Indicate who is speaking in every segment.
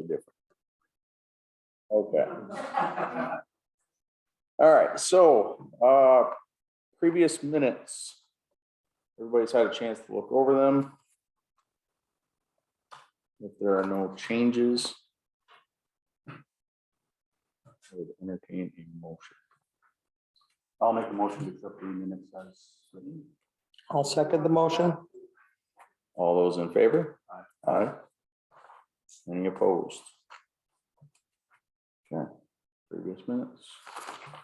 Speaker 1: different. Okay. All right, so previous minutes. Everybody's had a chance to look over them. If there are no changes, I would entertain a motion.
Speaker 2: I'll make a motion to accept the minutes as written.
Speaker 3: I'll second the motion.
Speaker 1: All those in favor? Aye. Any opposed? Okay, previous minutes.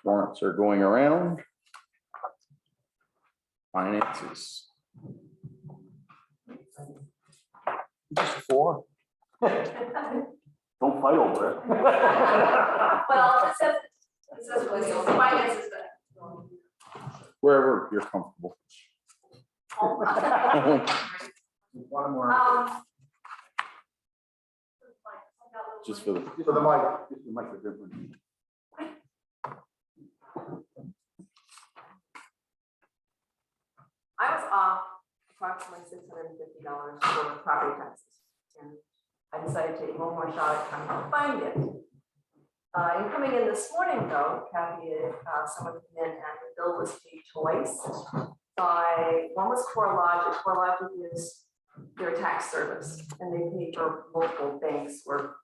Speaker 1: Warrants are going around. Finances.
Speaker 2: Just 4. Don't fight over it.
Speaker 4: Well, it says finances, but.
Speaker 1: Wherever you're comfortable.
Speaker 2: One more.
Speaker 1: Just for the,
Speaker 2: For the mic, just the mic is different.
Speaker 4: I was off approximately $650 for property taxes. And I decided to take one more shot at trying to find it. In coming in this morning though, Kathy, someone came in and the bill was paid twice. One was CoreLogic. CoreLogic is their tax service and they pay for multiple banks or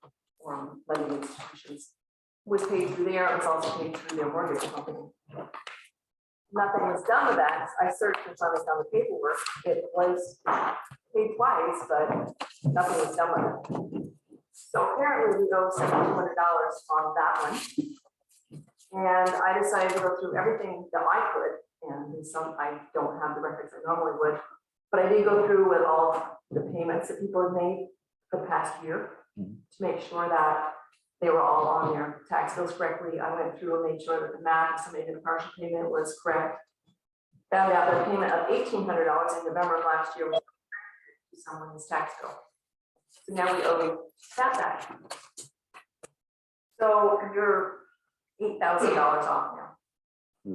Speaker 4: lending institutions. It was paid through there, it was also paid through their mortgage company. Nothing was done with that. I searched and finally found the paperwork. It was paid twice, but nothing was done with it. So apparently we owe $700 on that one. And I decided to go through everything that I could, and some I don't have the records I normally would, but I did go through with all the payments that people have made for the past year to make sure that they were all on their tax bills correctly. I went through and made sure that the math, if somebody did a partial payment, was correct. Found out that a payment of $1,800 in November of last year was to someone's tax bill. So now we owe that back. So you're $8,000 off now.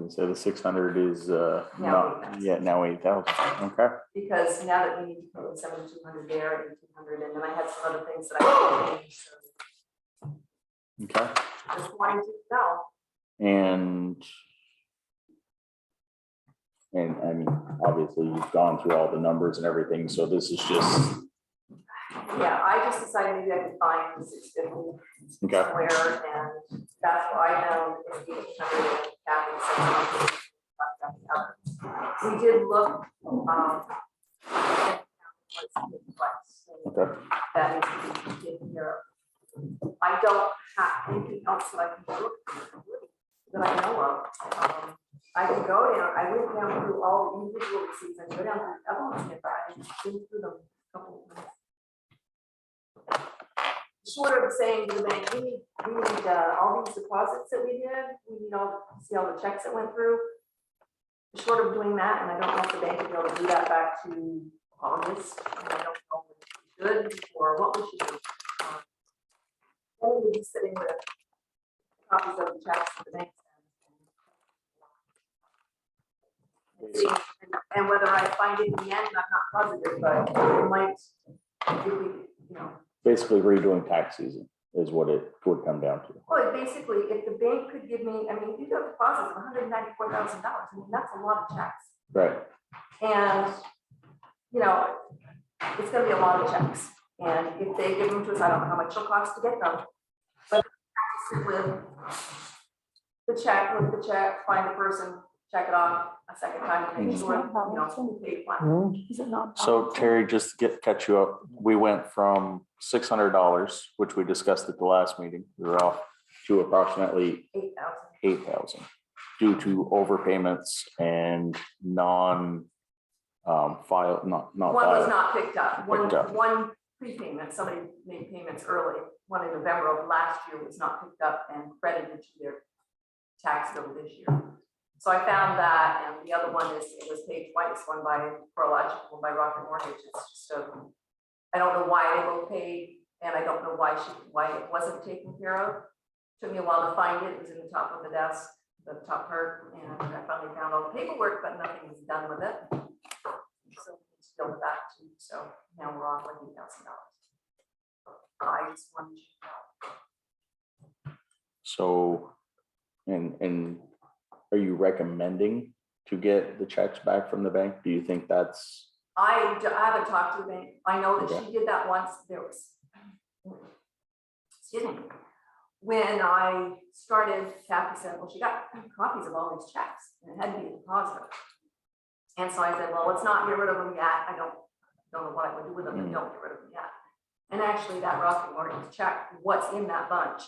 Speaker 1: so the 600 is
Speaker 4: Now
Speaker 1: not
Speaker 4: 8,000.
Speaker 1: yet, now 8,000. Okay.
Speaker 4: Because now that we need to pay 7,200 there, 1,800, and then I had some other things that I had to pay. So
Speaker 1: Okay.
Speaker 4: just wanting to know.
Speaker 1: And I mean, obviously you've gone through all the numbers and everything, so this is just,
Speaker 4: Yeah, I just decided maybe I could find the 650
Speaker 1: okay.
Speaker 4: somewhere, and that's what I found in 1,800 and we did look,
Speaker 1: Okay.
Speaker 4: that needs to be taken care of. I don't have anything else that I can do that I know of. I can go down, I went down through all the individual receipts and go down through the other ones, but I didn't go through them a couple of minutes. Short of saying to the bank, we need all these deposits that we did, we need all, see all the checks that went through. Short of doing that, and I don't know if the bank would be able to do that back to August, and I don't know if we should or what we should do. Or we'll be sitting with copies of the checks at the bank. And whether I find it in the end, I'm not positive, but it might, if we, you know.
Speaker 1: Basically redoing tax season is what it would come down to.
Speaker 4: Well, basically, if the bank could give me, I mean, if you got deposits of $194,000, I mean, that's a lot of checks.
Speaker 1: Right.
Speaker 4: And, you know, it's gonna be a lot of checks. And if they give them to us, I don't know how much it'll cost to get them. But with the check, find the person, check it off a second time, and make sure, you know, we paid one.
Speaker 3: Is it not?
Speaker 1: So Terry, just to catch you up, we went from $600, which we discussed at the last meeting, we were off to approximately 8,000 due to overpayments and file, not
Speaker 4: One was
Speaker 1: filed.
Speaker 4: not picked up.
Speaker 1: Picked up.
Speaker 4: One prepayment, somebody made payments early. One in November of last year was not picked up and credited to their tax bill this year. So I found that, and the other one is, it was paid twice, one by CoreLogic, one by Rocket Mortgage. It's just I don't know why they both paid, and I don't know why it wasn't taken care of. Took me a while to find it. It was in the top of the desk, the top part, and I finally found all the paperwork, but nothing was done with it. So we need to deal with that too. So now we're on like $8,000. I just wanted you to know.
Speaker 1: So, and are you recommending to get the checks back from the bank? Do you think that's,
Speaker 4: I haven't talked to the bank. I know that
Speaker 1: Okay.
Speaker 4: she did that once. There was, excuse me, when I started, Kathy said, well, she got copies of all these checks and it had to be a deposit. And so I said, well, let's not get rid of them yet. I don't know what I would do with them, but don't get rid of them yet. And actually that Rocky Morgan's check, what's in that bunch?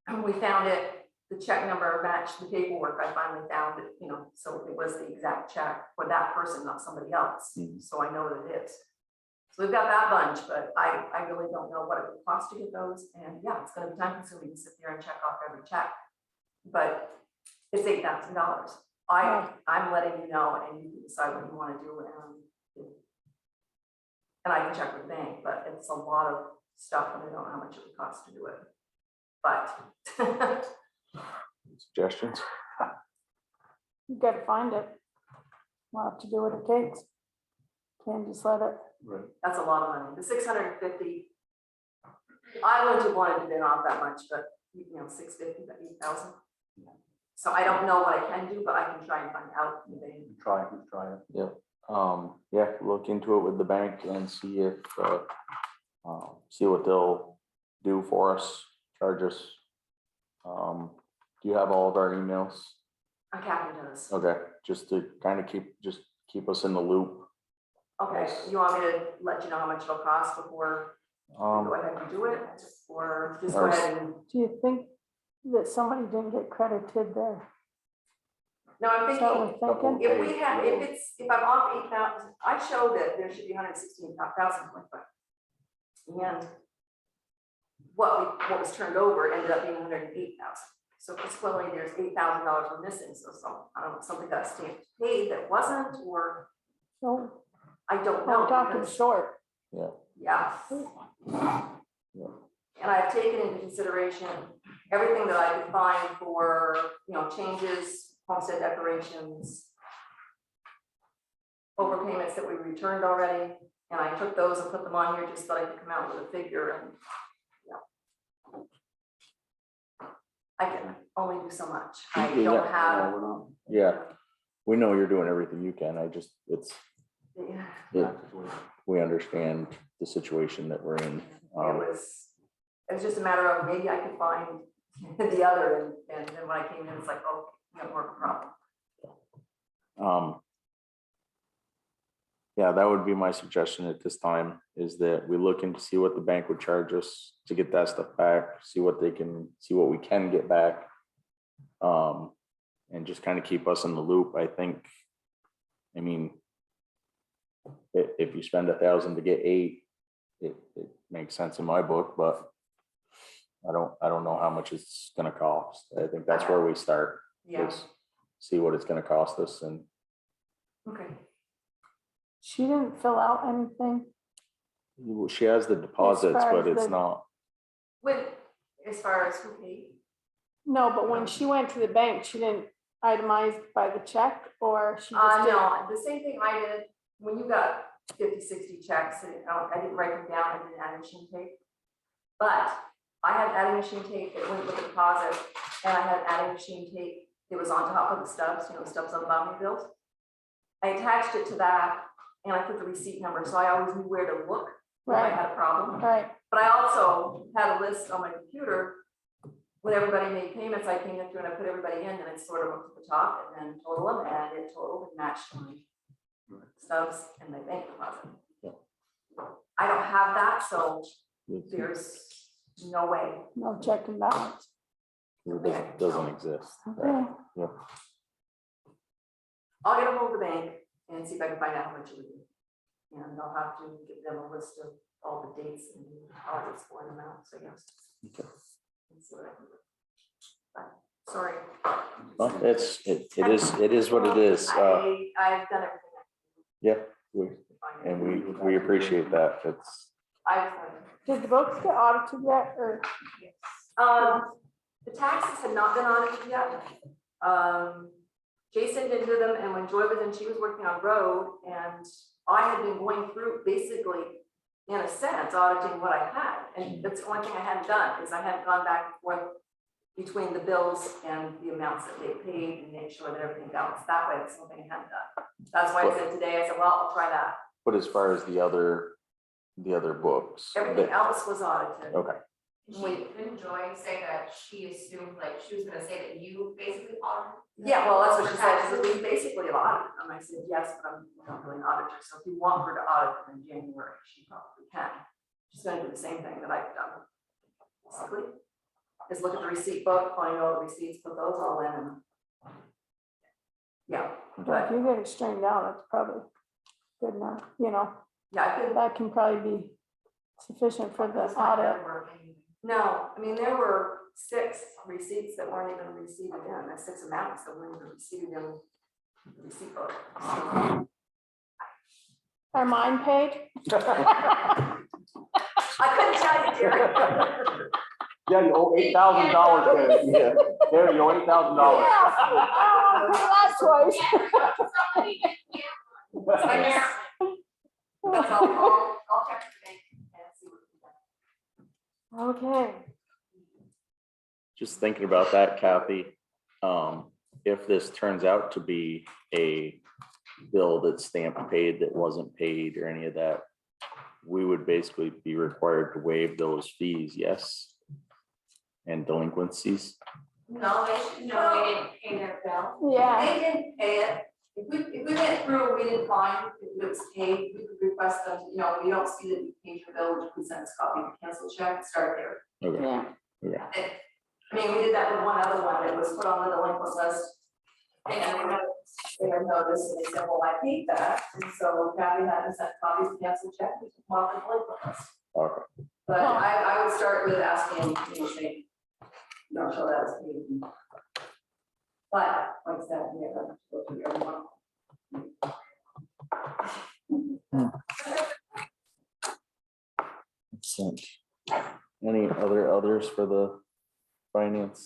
Speaker 4: And we found it, the check number matched the paperwork. I finally found it, you know, so it was the exact check for that person, not somebody else. So I know what it is. So we've got that bunch, but I really don't know what it would cost to get those. And yeah, it's gonna be time consuming to sit there and check off every check. But it's $8,000. I'm letting you know and you can decide what you wanna do. And I can check with the bank, but it's a lot of stuff and I don't know how much it would cost to do it. But
Speaker 1: suggestions?
Speaker 5: You gotta find it. We'll have to do what it takes. Can't just let it.
Speaker 2: Right.
Speaker 4: that's a lot of money. The 650, I wouldn't have wanted to bid off that much, but you know, 650 to 8,000. So I don't know what I can do, but I can try and find out.
Speaker 2: Try it.
Speaker 1: Yeah, look into it with the bank and see if, see what they'll do for us, charge us. Do you have all of our emails?
Speaker 4: Kathy does.
Speaker 1: Okay, just to kind of keep us in the loop.
Speaker 4: Okay, you want me to let you know how much it'll cost before we go ahead and do it? Or just go ahead and,
Speaker 5: Do you think that somebody didn't get credited there?
Speaker 4: no, I'm
Speaker 5: Is that
Speaker 4: thinking,
Speaker 5: what we're thinking?
Speaker 4: if we have, if I'm off 8,000, I show that there should be 116,000. And what was turned over ended up being 108,000. So consequently, there's $8,000 we're missing. So I don't know, something got stamped paid that wasn't, or
Speaker 5: So
Speaker 4: I don't know.
Speaker 5: I'm talking
Speaker 4: because-
Speaker 5: short.
Speaker 4: Yeah. And I've taken into consideration everything that I could find for, you know, changes, homestead declarations, overpayments that we returned already, and I took those and put them on here just so I could come out with a figure and, you know. I can only do so much. I
Speaker 1: Yeah,
Speaker 4: don't
Speaker 2: No,
Speaker 4: have.
Speaker 2: we're not.
Speaker 1: Yeah, we know you're doing everything you can.
Speaker 4: Yeah,
Speaker 1: We understand the situation that we're in.
Speaker 4: it was just a matter of maybe I could find the other, and then when I came in, it's like, oh, we have more of a problem.
Speaker 1: Yeah, that would be my suggestion at this time, is that we look and see what the bank would charge us to get that stuff back, see what we can get back. And just kind of keep us in the loop. I mean, if you spend 1,000 to get 8, it makes sense in my book, but I don't know how much it's gonna cost. I think that's where we start.
Speaker 4: Yeah,
Speaker 1: is see what it's gonna cost us, and
Speaker 4: okay.
Speaker 5: She didn't fill out anything.
Speaker 1: she has the deposits,
Speaker 5: far
Speaker 1: but
Speaker 5: as
Speaker 1: it's
Speaker 5: the-
Speaker 1: not.
Speaker 4: As far as who paid?
Speaker 5: No, but when she went to the bank, she didn't itemize by the check, or she just did.
Speaker 4: No, the same thing I did, when you got 50, 60 checks, and I didn't write them down, I didn't add machine tape. But I had adding machine tape that went with the deposit, and I had adding machine tape that was on top of the stubs, you know, the stubs on the bottom of the bills. I attached it to that, and I put the receipt number, so I always knew where to look if I
Speaker 5: Right.
Speaker 4: had a problem.
Speaker 5: Right,
Speaker 4: But I also had a list on my computer. When everybody made payments, I came in through and I put everybody in, and it sort of went to the top and then total them, and it totaled and matched my stubs and my bank deposit.
Speaker 1: Yeah.
Speaker 4: I don't have that, so
Speaker 1: It
Speaker 4: there's no way.
Speaker 5: no check and balance.
Speaker 1: doesn't exist.
Speaker 5: Okay.
Speaker 4: I'll get a hold of the bank and see if I can find out how much it would be. And I'll have to give them a list of all the dates and deposits for them out, so yes.
Speaker 1: Okay.
Speaker 4: And see what I can do. But, sorry.
Speaker 1: Well, it is what it is.
Speaker 4: I've done everything.
Speaker 1: Yeah,
Speaker 4: I can find.
Speaker 1: and we appreciate that.
Speaker 4: I've,
Speaker 5: Did the books get audited yet, or?
Speaker 4: the taxes had not been audited yet. Jason did do them, and when Joy was in, she was working on road, and I had been going through basically, in a sense, auditing what I had. And that's the only thing I hadn't done, is I hadn't gone back and forth between the bills and the amounts that they paid and make sure that everything balanced that way, it's something I hadn't done. That's why I said today, I said, well, I'll try that.
Speaker 1: But as far as the other books.
Speaker 4: Everything else was audited.
Speaker 1: Okay,
Speaker 6: Didn't Joy say that she assumed, like, she was gonna say that you basically audited?
Speaker 4: Yeah, well, that's what she said, she said, we basically audited them, I said, yes, but I'm not really an auditor, so if you want her to audit them in January, she probably can. She's gonna do the same thing that I've done. Basically, is look at the receipt book, find all the receipts, put those all in, and yeah,
Speaker 5: But if you get it straightened out, that's probably good enough,
Speaker 4: yeah, I could,
Speaker 5: that can probably be sufficient for the audit.
Speaker 4: no, I mean, there were 6 receipts that weren't even received in, there's 6 amounts that weren't even received in the receipt book. So,
Speaker 5: Are mine paid?
Speaker 4: I couldn't tell you, Jerry.
Speaker 2: Yeah, you owe $8,000.
Speaker 1: yeah,
Speaker 2: There, you owe $8,000.
Speaker 5: That's twice.
Speaker 4: That's all, I'll check the bank and see what we can.
Speaker 5: Okay,
Speaker 1: just thinking about that, Kathy. If this turns out to be a bill that's stamped paid that wasn't paid or any of that, we would basically be required to waive those fees, yes? And delinquencies.
Speaker 6: No, they didn't pay their bill.
Speaker 5: yeah,
Speaker 4: They didn't pay it. If we went through, we didn't find if it was paid, we could request them, we don't see that you paid your bill, would you send us a copy of the cancel check, start there.
Speaker 1: Okay,
Speaker 5: yeah.
Speaker 4: I mean, we did that with one other one that was put on the delinquent list. And they had noticed, and they said, well, I paid that, and so Kathy had to send copies of the cancel check, we took them off the delinquent list.
Speaker 1: okay.
Speaker 4: But I would start with asking, say, show that as paid. But, like I said, we have to go through everyone.
Speaker 1: Excellent. Any others for the finance?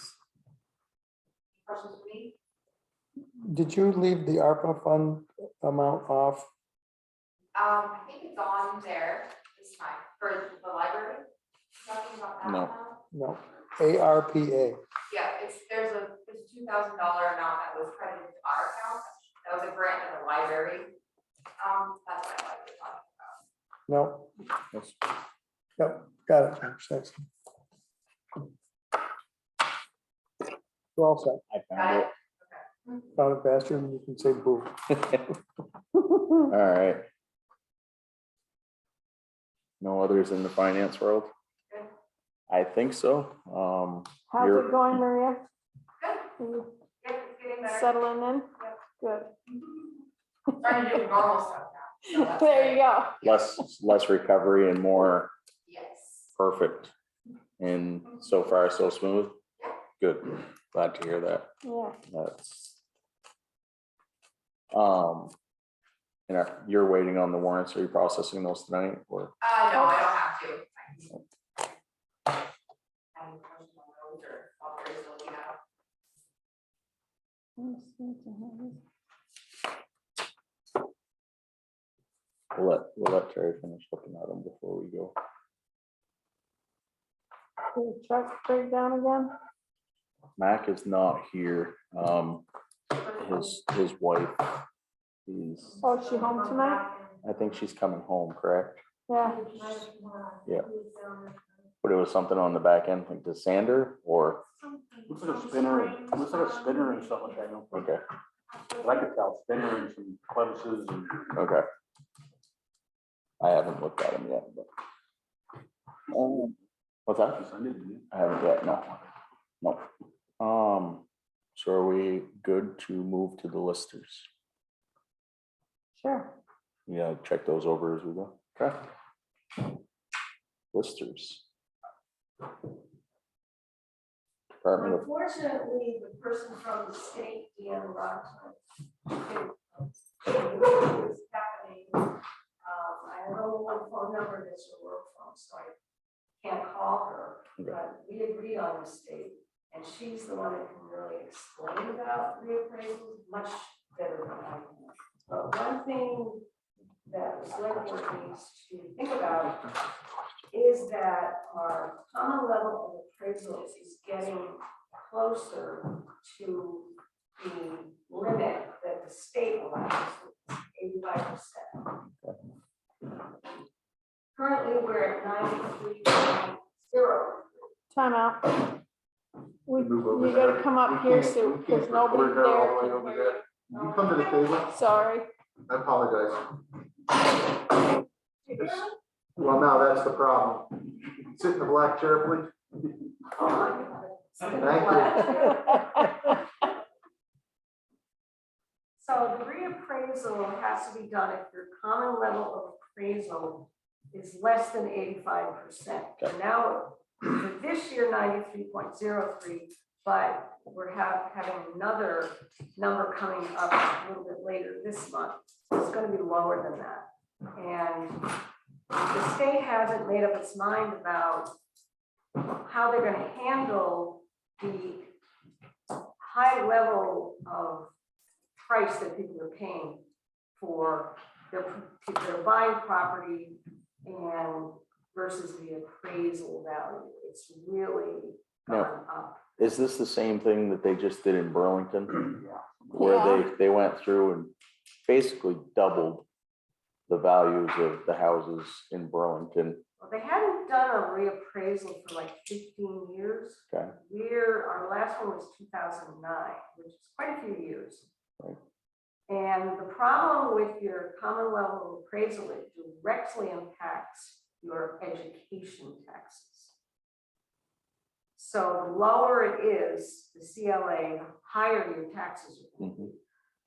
Speaker 6: Questions for me?
Speaker 3: Did you leave the ARPA fund amount off?
Speaker 6: I think it's on there this time for the library. Talking about that
Speaker 1: No.
Speaker 6: now?
Speaker 3: No, ARPA.
Speaker 6: Yeah, there's a $2,000 amount that was credited to our account. That was a grant in the library. That's what I like to talk about.
Speaker 3: No,
Speaker 1: Yes.
Speaker 3: yep, got it. Thanks. You're all set.
Speaker 1: I
Speaker 6: Got
Speaker 1: found
Speaker 6: it?
Speaker 1: it.
Speaker 3: Found it faster than you can say boo.
Speaker 1: All right. No others in the finance world?
Speaker 6: Good.
Speaker 1: I think so.
Speaker 5: How's
Speaker 1: You're-
Speaker 5: it going, Maria?
Speaker 6: Good.
Speaker 5: Are you
Speaker 6: Yep, it's getting better.
Speaker 5: settling in?
Speaker 6: Yep.
Speaker 5: Good.
Speaker 6: Trying to do normal stuff now. So that's
Speaker 5: There you
Speaker 6: good.
Speaker 5: go.
Speaker 1: less recovery and more
Speaker 6: Yes.
Speaker 1: perfect. And so far, so smooth? Good. Glad to hear that.
Speaker 5: Yeah,
Speaker 1: That's. You're waiting on the warrants. Are you processing those tonight or?
Speaker 6: No, I don't have to. I'm pushing on those or I'll raise those,
Speaker 1: We'll let Terry finish looking at them before we go.
Speaker 5: Did the truck break down again?
Speaker 1: Mac is not here. His wife is,
Speaker 5: Oh, is she home tonight?
Speaker 1: I think she's coming home, correct?
Speaker 5: Yeah,
Speaker 1: Yeah. But it was something on the back end, like the sander or,
Speaker 2: Looks like a spinner, looks like a spinner and stuff like that.
Speaker 1: okay,
Speaker 2: But I could tell spinner and some crevices and.
Speaker 1: okay. I haven't looked at them yet, but. What's that? I haven't yet, no. So are we good to move to the listers?
Speaker 5: sure.
Speaker 1: Yeah, check those over as we go. Okay. Listers. Department of,
Speaker 4: Unfortunately, the person from the state, Deanna Rochman, is happening. I have only one phone number that's her work phone, so I can't call her,
Speaker 1: Okay.
Speaker 4: but we agreed on the state. And she's the one that can really explain about reappraisals much better than I can. But one thing that the select board needs to think about is that our common level of appraisals is getting closer to the limit that the state allows, 85%. Currently, we're at 93.0.
Speaker 5: Time out.
Speaker 2: Move over
Speaker 5: You gotta
Speaker 2: there.
Speaker 5: come
Speaker 2: We
Speaker 5: up here,
Speaker 2: can't-
Speaker 5: Sue,
Speaker 2: we can't
Speaker 5: because nobody
Speaker 2: record her all the way
Speaker 5: there
Speaker 2: over
Speaker 5: can
Speaker 2: there.
Speaker 5: hear
Speaker 2: You come to the table.
Speaker 5: you. Sorry.
Speaker 2: I apologize. Well, now that's the problem. Sit in the black chair, please.
Speaker 4: Oh my God.
Speaker 2: Thank
Speaker 4: So the reappraisal has to be done if your common level of appraisal is less than 85%. And now, for this year, 93.03, but we're having another number coming up a little bit later this month. So it's gonna be lower than that. And the state hasn't made up its mind about how they're gonna handle the high level of price that people are paying for their buying property and versus the appraisal value. It's really gone up.
Speaker 1: Is this the same thing that they just did in Burlington?
Speaker 2: Yeah.
Speaker 1: Where
Speaker 5: Yeah.
Speaker 1: they went through and basically doubled the values of the houses in Burlington?
Speaker 4: Well, they hadn't done a reappraisal for like 15 years.
Speaker 1: Okay.
Speaker 4: Our last one was 2009, which is quite a few years.
Speaker 1: Right.
Speaker 4: And the problem with your common level of appraisal, it directly impacts your education taxes. So the lower it is, the CLA, the higher your taxes are going to be.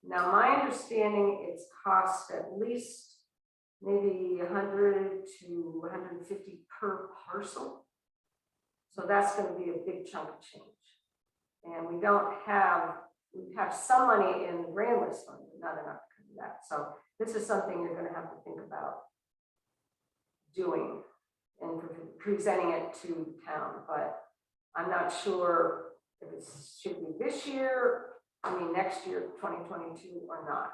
Speaker 4: Now, my understanding, it's cost at least maybe 100 to 150 per parcel. So that's going to be a big chunk of change. And we have some money in the grand list fund, but not enough to do that. So this is something you're going to have to think about doing and presenting it to town. But I'm not sure if it should be this year, next year, 2022 or not.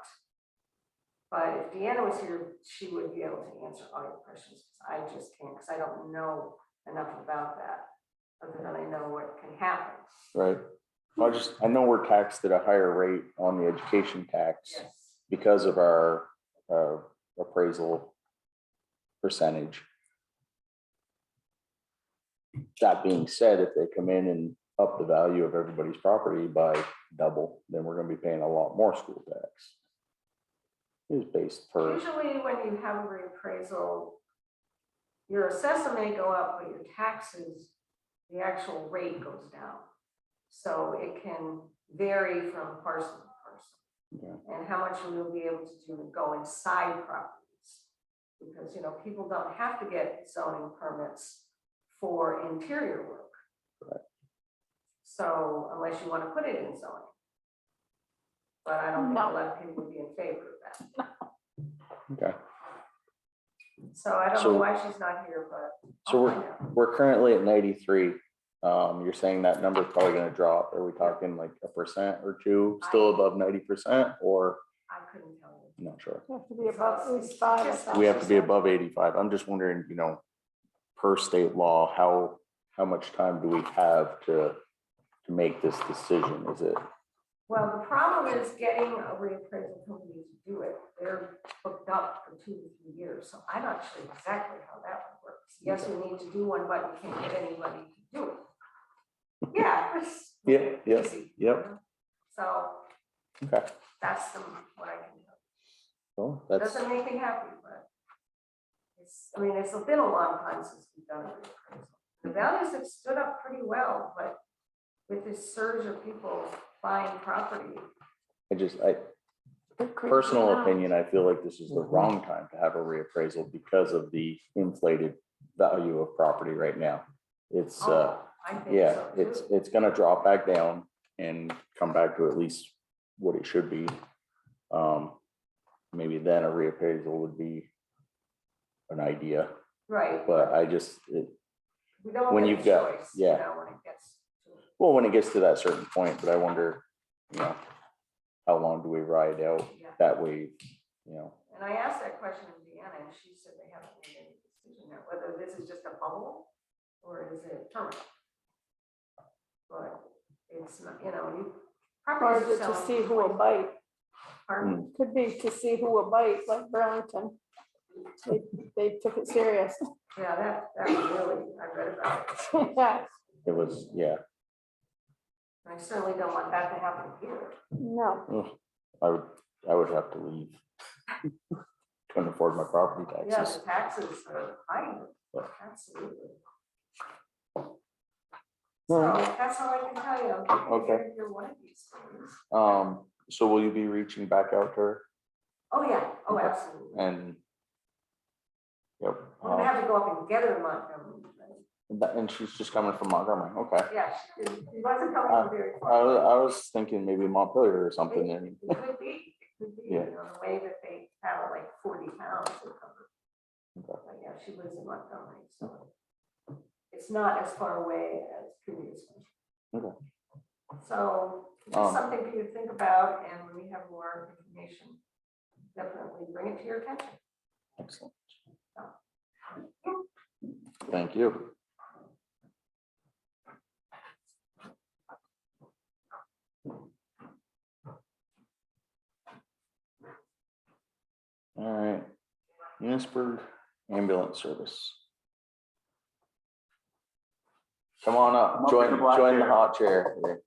Speaker 4: But if Deanna was here, she would be able to answer all your questions. I just can't, because I don't know enough about that, other than I know what can happen.
Speaker 1: Right. I know we're taxed at a higher rate on the education tax
Speaker 4: Yes.
Speaker 1: because of our appraisal percentage. That being said, if they come in and up the value of everybody's property by double, then we're gonna be paying a lot more school tax. It's based per,
Speaker 4: Usually when you have a reappraisal, your assessment may go up, but your taxes, the actual rate goes down. So it can vary from parcel to parcel.
Speaker 1: Yeah.
Speaker 4: And how much we will be able to do to go inside properties. Because, people don't have to get zoning permits for interior work.
Speaker 1: Right.
Speaker 4: So unless you want to put it in zoning. But I don't think a lot of people would be in favor of that.
Speaker 1: okay.
Speaker 4: So I don't
Speaker 1: So-
Speaker 4: know why she's not here, but
Speaker 1: So
Speaker 4: I'll find out.
Speaker 1: we're currently at 93. You're saying that number's probably gonna drop. Are we talking like 1% or 2, still above 90%, or
Speaker 4: I couldn't tell you.
Speaker 1: I'm not sure.
Speaker 5: You have to be above 85. I thought
Speaker 1: We have
Speaker 5: she
Speaker 1: to be
Speaker 5: said.
Speaker 1: above 85. I'm just wondering, per state law, how much time do we have to make this decision? Is it,
Speaker 4: Well, the problem is getting a reappraisal company to do it. They're booked up for 2 to 3 years, so I'm not sure exactly how that works. Yes, we need to do one, but we can't get anybody to do it. Yeah. It's
Speaker 1: Yeah, yeah,
Speaker 4: easy,
Speaker 1: yep.
Speaker 4: So
Speaker 1: okay,
Speaker 4: that's what I can do.
Speaker 1: well, that's,
Speaker 4: Doesn't make me happy, but it's been a long time since we've done a reappraisal. The values have stood up pretty well, but with this surge of people buying property,
Speaker 5: It creeps
Speaker 1: personal
Speaker 5: me out.
Speaker 1: opinion, I feel like this is the wrong time to have a reappraisal because of the inflated value of property right now. It's,
Speaker 4: I think
Speaker 1: yeah,
Speaker 4: so
Speaker 1: it's
Speaker 4: too.
Speaker 1: gonna drop back down and come back to at least what it should be. Maybe then a reappraisal would be an idea,
Speaker 4: Right.
Speaker 1: but
Speaker 4: We don't
Speaker 1: when
Speaker 4: get
Speaker 1: you've
Speaker 4: a
Speaker 1: got-
Speaker 4: choice,
Speaker 1: yeah.
Speaker 4: when it gets to it.
Speaker 1: well, when it gets to that certain point, but I wonder, how long do we ride out
Speaker 4: Yeah.
Speaker 1: that wave,
Speaker 4: And I asked that question to Deanna, and she said they haven't made any decision. know, whether this is just a bubble or is it permanent. But it's not, you know, you.
Speaker 5: Or
Speaker 4: properties
Speaker 5: is it
Speaker 4: are
Speaker 5: to
Speaker 4: selling
Speaker 5: see who will
Speaker 4: for
Speaker 5: bite?
Speaker 4: Pardon?
Speaker 5: Could be to see who will bite, like Burlington. They took it serious.
Speaker 4: Yeah, that really, I read about it.
Speaker 5: Yeah,
Speaker 1: It was, yeah,
Speaker 4: I certainly don't want that to happen here.
Speaker 5: no,
Speaker 1: I would have to leave. Couldn't afford my property
Speaker 4: Yeah,
Speaker 1: taxes.
Speaker 4: the taxes are high,
Speaker 1: Yeah.
Speaker 4: absolutely.
Speaker 3: All
Speaker 4: So
Speaker 3: right.
Speaker 4: that's all I can tell you.
Speaker 1: Okay.
Speaker 4: You're one of these things.
Speaker 1: So will you be reaching back out to her
Speaker 4: Oh, yeah, oh,
Speaker 1: Okay.
Speaker 4: absolutely.
Speaker 1: and? Yep.
Speaker 4: We're gonna have to go up and get her in Montgomery.
Speaker 1: And she's just coming from Montgomery, okay.
Speaker 4: Yeah, she wasn't coming from very
Speaker 1: I
Speaker 4: far.
Speaker 1: was thinking maybe Montpelier or something, and,
Speaker 4: It could be,
Speaker 1: Yeah.
Speaker 4: you know, the way that they travel like 40 pounds to cover.
Speaker 1: Okay.
Speaker 4: But yeah, she lives in Montgomery, so it's not as far away as previously.
Speaker 1: Okay.
Speaker 4: So just something for you to think about, and when we have more information, definitely bring it to your attention.
Speaker 1: excellent. Thank you. All right, Munisburg Ambulance Service. Come on up, join the hot chair here.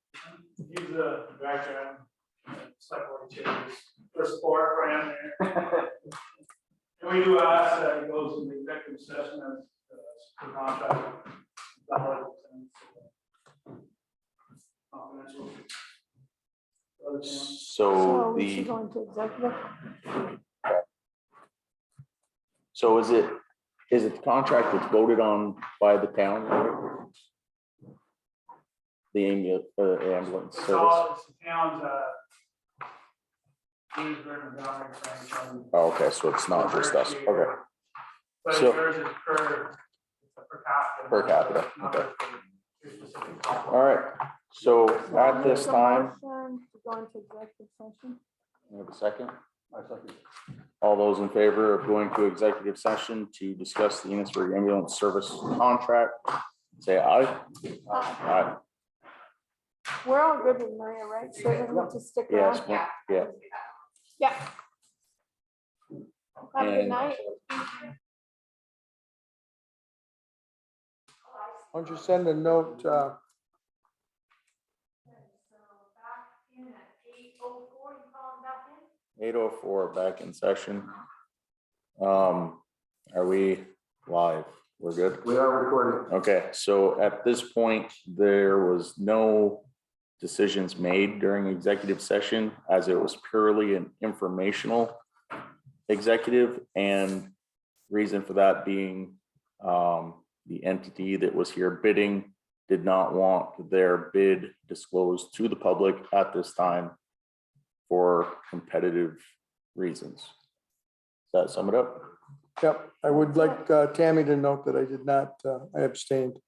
Speaker 7: He's a director, cycle changes for support for him there. And we do ask that he goes in the executive session as the contract. Confidential.
Speaker 1: So
Speaker 5: so we should
Speaker 1: the,
Speaker 5: go into executive.
Speaker 1: so is it the contract that's voted on by the town? right? The ambulance
Speaker 7: It's
Speaker 1: service?
Speaker 7: all, it's the town's, Williamsburg and Montgomery, Franklin.
Speaker 1: Oh, okay, so it's not just us, okay.
Speaker 7: But
Speaker 1: So-
Speaker 7: yours is per capita.
Speaker 1: Per capita,
Speaker 7: not
Speaker 1: okay.
Speaker 7: your specific.
Speaker 1: All right, so at this
Speaker 5: Make a
Speaker 1: time,
Speaker 5: motion to go into executive session.
Speaker 1: we have a second? All those in favor of going to executive session to discuss the Munisburg Ambulance Service contract, say aye. Aye.
Speaker 5: We're all good with Maria, right? So we don't need to stick
Speaker 1: Yes,
Speaker 5: around.
Speaker 6: Yeah.
Speaker 1: yeah.
Speaker 5: Yeah. Have a good
Speaker 1: And-
Speaker 5: night.
Speaker 3: Why don't you send a note,
Speaker 6: So back in at 8:04, you calling back in?
Speaker 1: 8:04 back in session. Are we live? We're good?
Speaker 2: We are recording.
Speaker 1: Okay, so at this point, there was no decisions made during executive session as it was purely an informational executive, and reason for that being the entity that was here bidding did not want their bid disclosed to the public at this time for competitive reasons. Does that sum it up?
Speaker 3: yep, I would like Tammy to note that I did not, I abstained.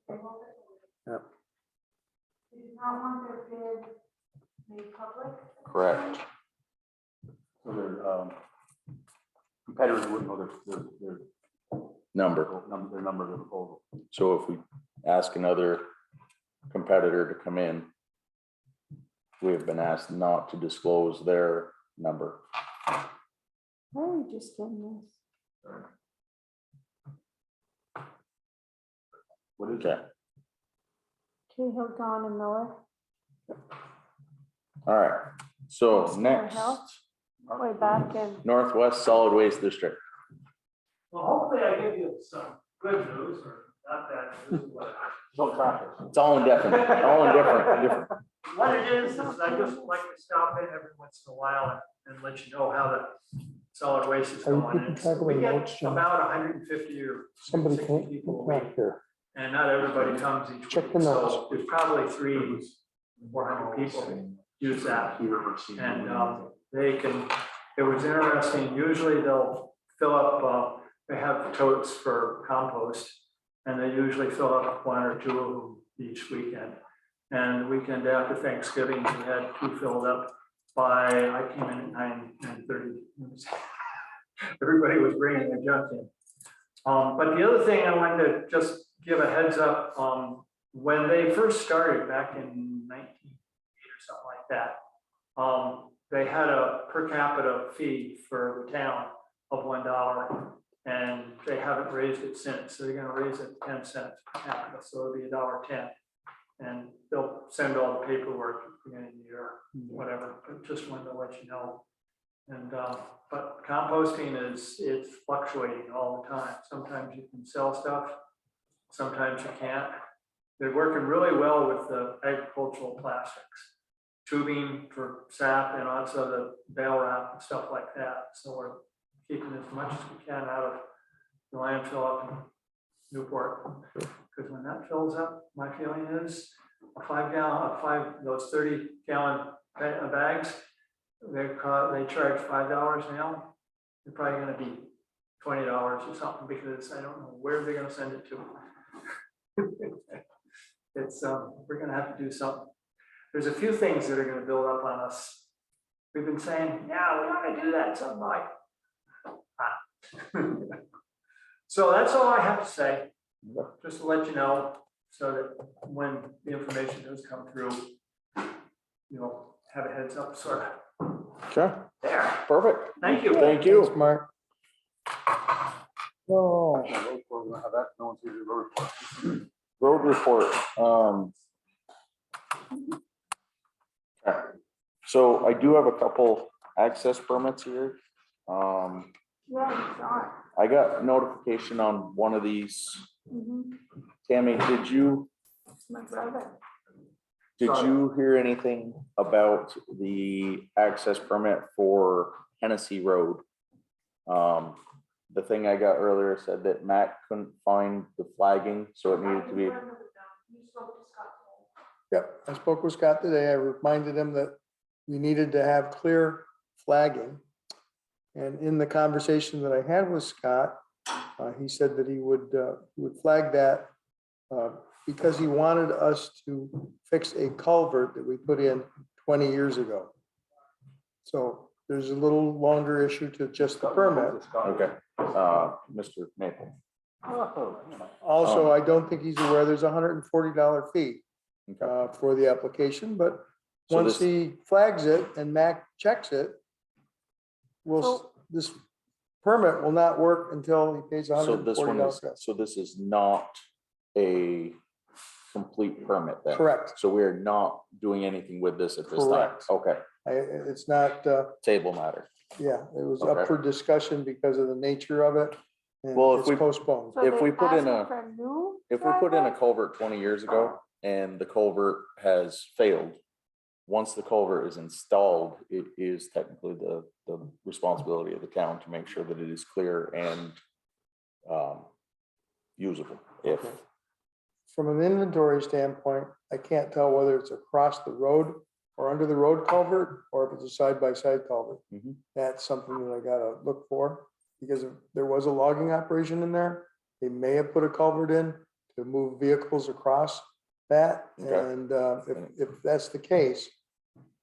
Speaker 5: They did not want their bid made public.
Speaker 1: Correct.
Speaker 8: So their competitors wouldn't know their
Speaker 1: Number.
Speaker 8: number of the proposal.
Speaker 1: So if we ask another competitor to come in, we have been asked not to disclose their number.
Speaker 5: Oh, you just getting this.
Speaker 8: What is
Speaker 1: Okay,
Speaker 5: Cahill, Gone, and Miller.
Speaker 1: all right. So
Speaker 5: Square
Speaker 1: next,
Speaker 5: Health. Way back in.
Speaker 1: Northwest Solid Waste District.
Speaker 7: Well, hopefully I give you some good news, or not bad news, but
Speaker 8: no traffic?
Speaker 1: It's all indifferent, all indifferent.
Speaker 7: what it is I just like to stop in every once in a while and let you know how the solid waste is
Speaker 3: Are you
Speaker 7: going.
Speaker 3: keeping track of
Speaker 7: We
Speaker 3: the
Speaker 7: get
Speaker 3: notes, John?
Speaker 7: about 150 or
Speaker 3: Somebody
Speaker 7: 60
Speaker 3: can't,
Speaker 7: people a week,
Speaker 3: here.
Speaker 7: and not everybody comes each
Speaker 3: Check
Speaker 7: week.
Speaker 3: the
Speaker 7: So
Speaker 3: notes.
Speaker 7: there's probably 300-400 people use that. And they can, it was interesting, usually they'll fill up, they have totes for compost, and they usually fill up 1 or 2 of them each weekend. And the weekend after Thanksgiving, we had 2 filled up by, I came in at 9:30. Everybody was bringing their junk in. But the other thing I wanted to just give a heads up, when they first started back in 1980 or something like that, they had a per capita fee for the town of $1, and they haven't raised it since. So they're gonna raise it 10 cents per capita, so it'll be $1.10. And they'll send all the paperwork at the beginning of the year, whatever, but just wanted to let you know. And, but composting it's fluctuating all the time. Sometimes you can sell stuff, sometimes you can't. They're working really well with the agricultural plastics, tubing for sap and also the bale wrap and stuff like that. So we're keeping as much as we can out of the landfill up in Newport. Because when that fills up, my feeling is those 30-gallon bags, they charge $5 now. They're probably gonna be $20 or something, because I don't know where they're gonna send it to. It's, we're gonna have to do something. There's a few things that are gonna build up on us. We've been saying, yeah, we ought to do that, something like. So that's all I have to say, just to let you know, so that when the information does come through, you'll have a heads up, sort of.
Speaker 1: Okay,
Speaker 7: There,
Speaker 1: perfect.
Speaker 7: thank you.
Speaker 1: Thank you.
Speaker 3: Thanks, Mark. Oh,
Speaker 8: We're gonna have that, no one's here to vote.
Speaker 1: Road report. Okay. So I do have a couple access permits here.
Speaker 5: Yeah, sorry.
Speaker 1: I got notification on one of these.
Speaker 5: Mhm.
Speaker 1: Tammy, did you
Speaker 5: It's my brother.
Speaker 1: hear anything about the access permit for Hennessy Road? The thing I got earlier said that Matt couldn't find the flagging, so it needed to be.
Speaker 3: yep, I spoke with Scott today. I reminded him that we needed to have clear flagging. And in the conversation that I had with Scott, he said that he would flag that because he wanted us to fix a culvert that we put in 20 years ago. So there's a little longer issue to just the permit.
Speaker 1: Okay, Mr. Maple.
Speaker 3: Also, I don't think he's aware there's a $140 fee
Speaker 1: Okay.
Speaker 3: for the application, but
Speaker 1: So
Speaker 3: once
Speaker 1: this-
Speaker 3: he flags it and Mac checks it, this permit will not work until he pays
Speaker 1: So this one
Speaker 3: $140.
Speaker 1: is, so this is not a complete permit then?
Speaker 3: Correct.
Speaker 1: So we're not doing anything with this at this time?
Speaker 3: Correct.
Speaker 1: Okay,
Speaker 3: It's not,
Speaker 1: table matter.
Speaker 3: yeah, it was
Speaker 1: Okay.
Speaker 3: up for discussion because of the nature of it. And
Speaker 1: Well, if
Speaker 3: it's
Speaker 1: we-
Speaker 3: postponed.
Speaker 5: So
Speaker 1: If we
Speaker 5: they
Speaker 1: put in
Speaker 5: asking
Speaker 1: a-
Speaker 5: for a new
Speaker 1: If we put in a
Speaker 5: driveway?
Speaker 1: culvert 20 years ago and the culvert has failed, once the culvert is installed, it is technically the responsibility of the town to make sure that it is clear and usable. If,
Speaker 3: From an inventory standpoint, I can't tell whether it's across the road or under the road culvert, or if it's a side-by-side culvert.
Speaker 1: Mhm.
Speaker 3: That's something that I gotta look for, because if there was a logging operation in there, they may have put a culvert in to move vehicles across that.
Speaker 1: Okay.
Speaker 3: And if that's the case,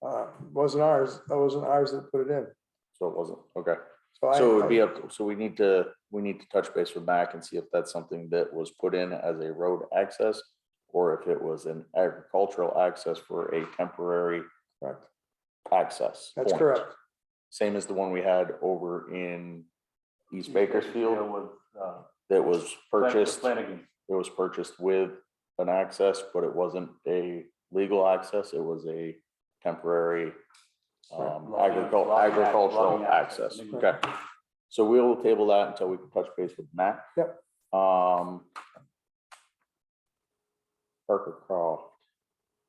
Speaker 3: wasn't ours that put it in.
Speaker 1: so it wasn't, okay.
Speaker 3: So
Speaker 1: So it would be up, so we need to touch base with Mac and see if that's something that was put in as a road access, or if it was an agricultural access for a temporary
Speaker 3: Correct.
Speaker 1: access.
Speaker 3: That's
Speaker 1: point.
Speaker 3: correct.
Speaker 1: Same as the one we had over in East Bakersfield
Speaker 8: With,
Speaker 1: that was purchased.
Speaker 8: Flanagan.
Speaker 1: It was purchased with an access, but it wasn't a legal access. It was a temporary agricultural
Speaker 8: Logging access.
Speaker 1: access. Okay. So we'll table that until we can touch base with Matt.
Speaker 3: Yep.
Speaker 1: Parker Croft,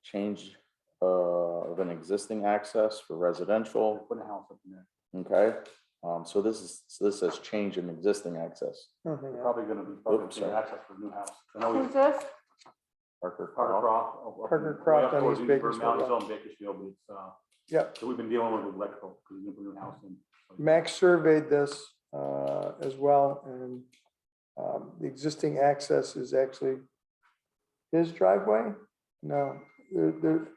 Speaker 1: change of an existing access for residential.
Speaker 8: Put a house up in there.
Speaker 1: Okay. So this says change in existing access.
Speaker 3: Nothing else.
Speaker 8: Probably gonna be
Speaker 1: Oops, sorry.
Speaker 8: access for a new house. I know
Speaker 5: Who's
Speaker 8: we.
Speaker 5: this?
Speaker 1: Parker
Speaker 8: Parker
Speaker 1: Croft.
Speaker 8: Croft.
Speaker 3: Parker Croft on East
Speaker 8: Now
Speaker 3: Bakersfield.
Speaker 8: it's on Bakersfield, but it's,
Speaker 3: Yep.
Speaker 8: so we've been dealing with electrical, because we're gonna put a new house in.
Speaker 3: Max surveyed this as well, and the existing access is actually his driveway. No,
Speaker 8: Can't remember.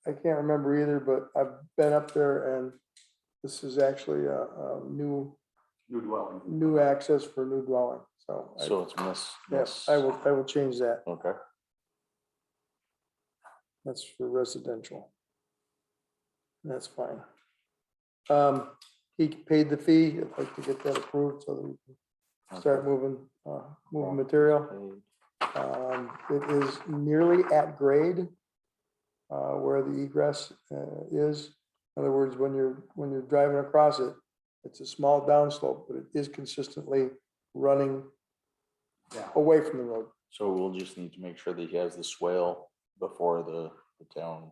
Speaker 3: I can't remember either, but I've been up there, and this is actually a new
Speaker 8: New dwelling.
Speaker 3: access for new dwelling. So,
Speaker 1: So it's
Speaker 3: yes, I will change that.
Speaker 1: Okay,
Speaker 3: That's for residential. That's fine. He paid the fee. I'd like to get that approved so that we can start moving material. It is nearly at grade where the egress is. In other words, when you're driving across it, it's a small downslope, but it is consistently running
Speaker 8: Yeah.
Speaker 3: away from the road.
Speaker 1: so we'll just need to make sure that he has the swale before the town.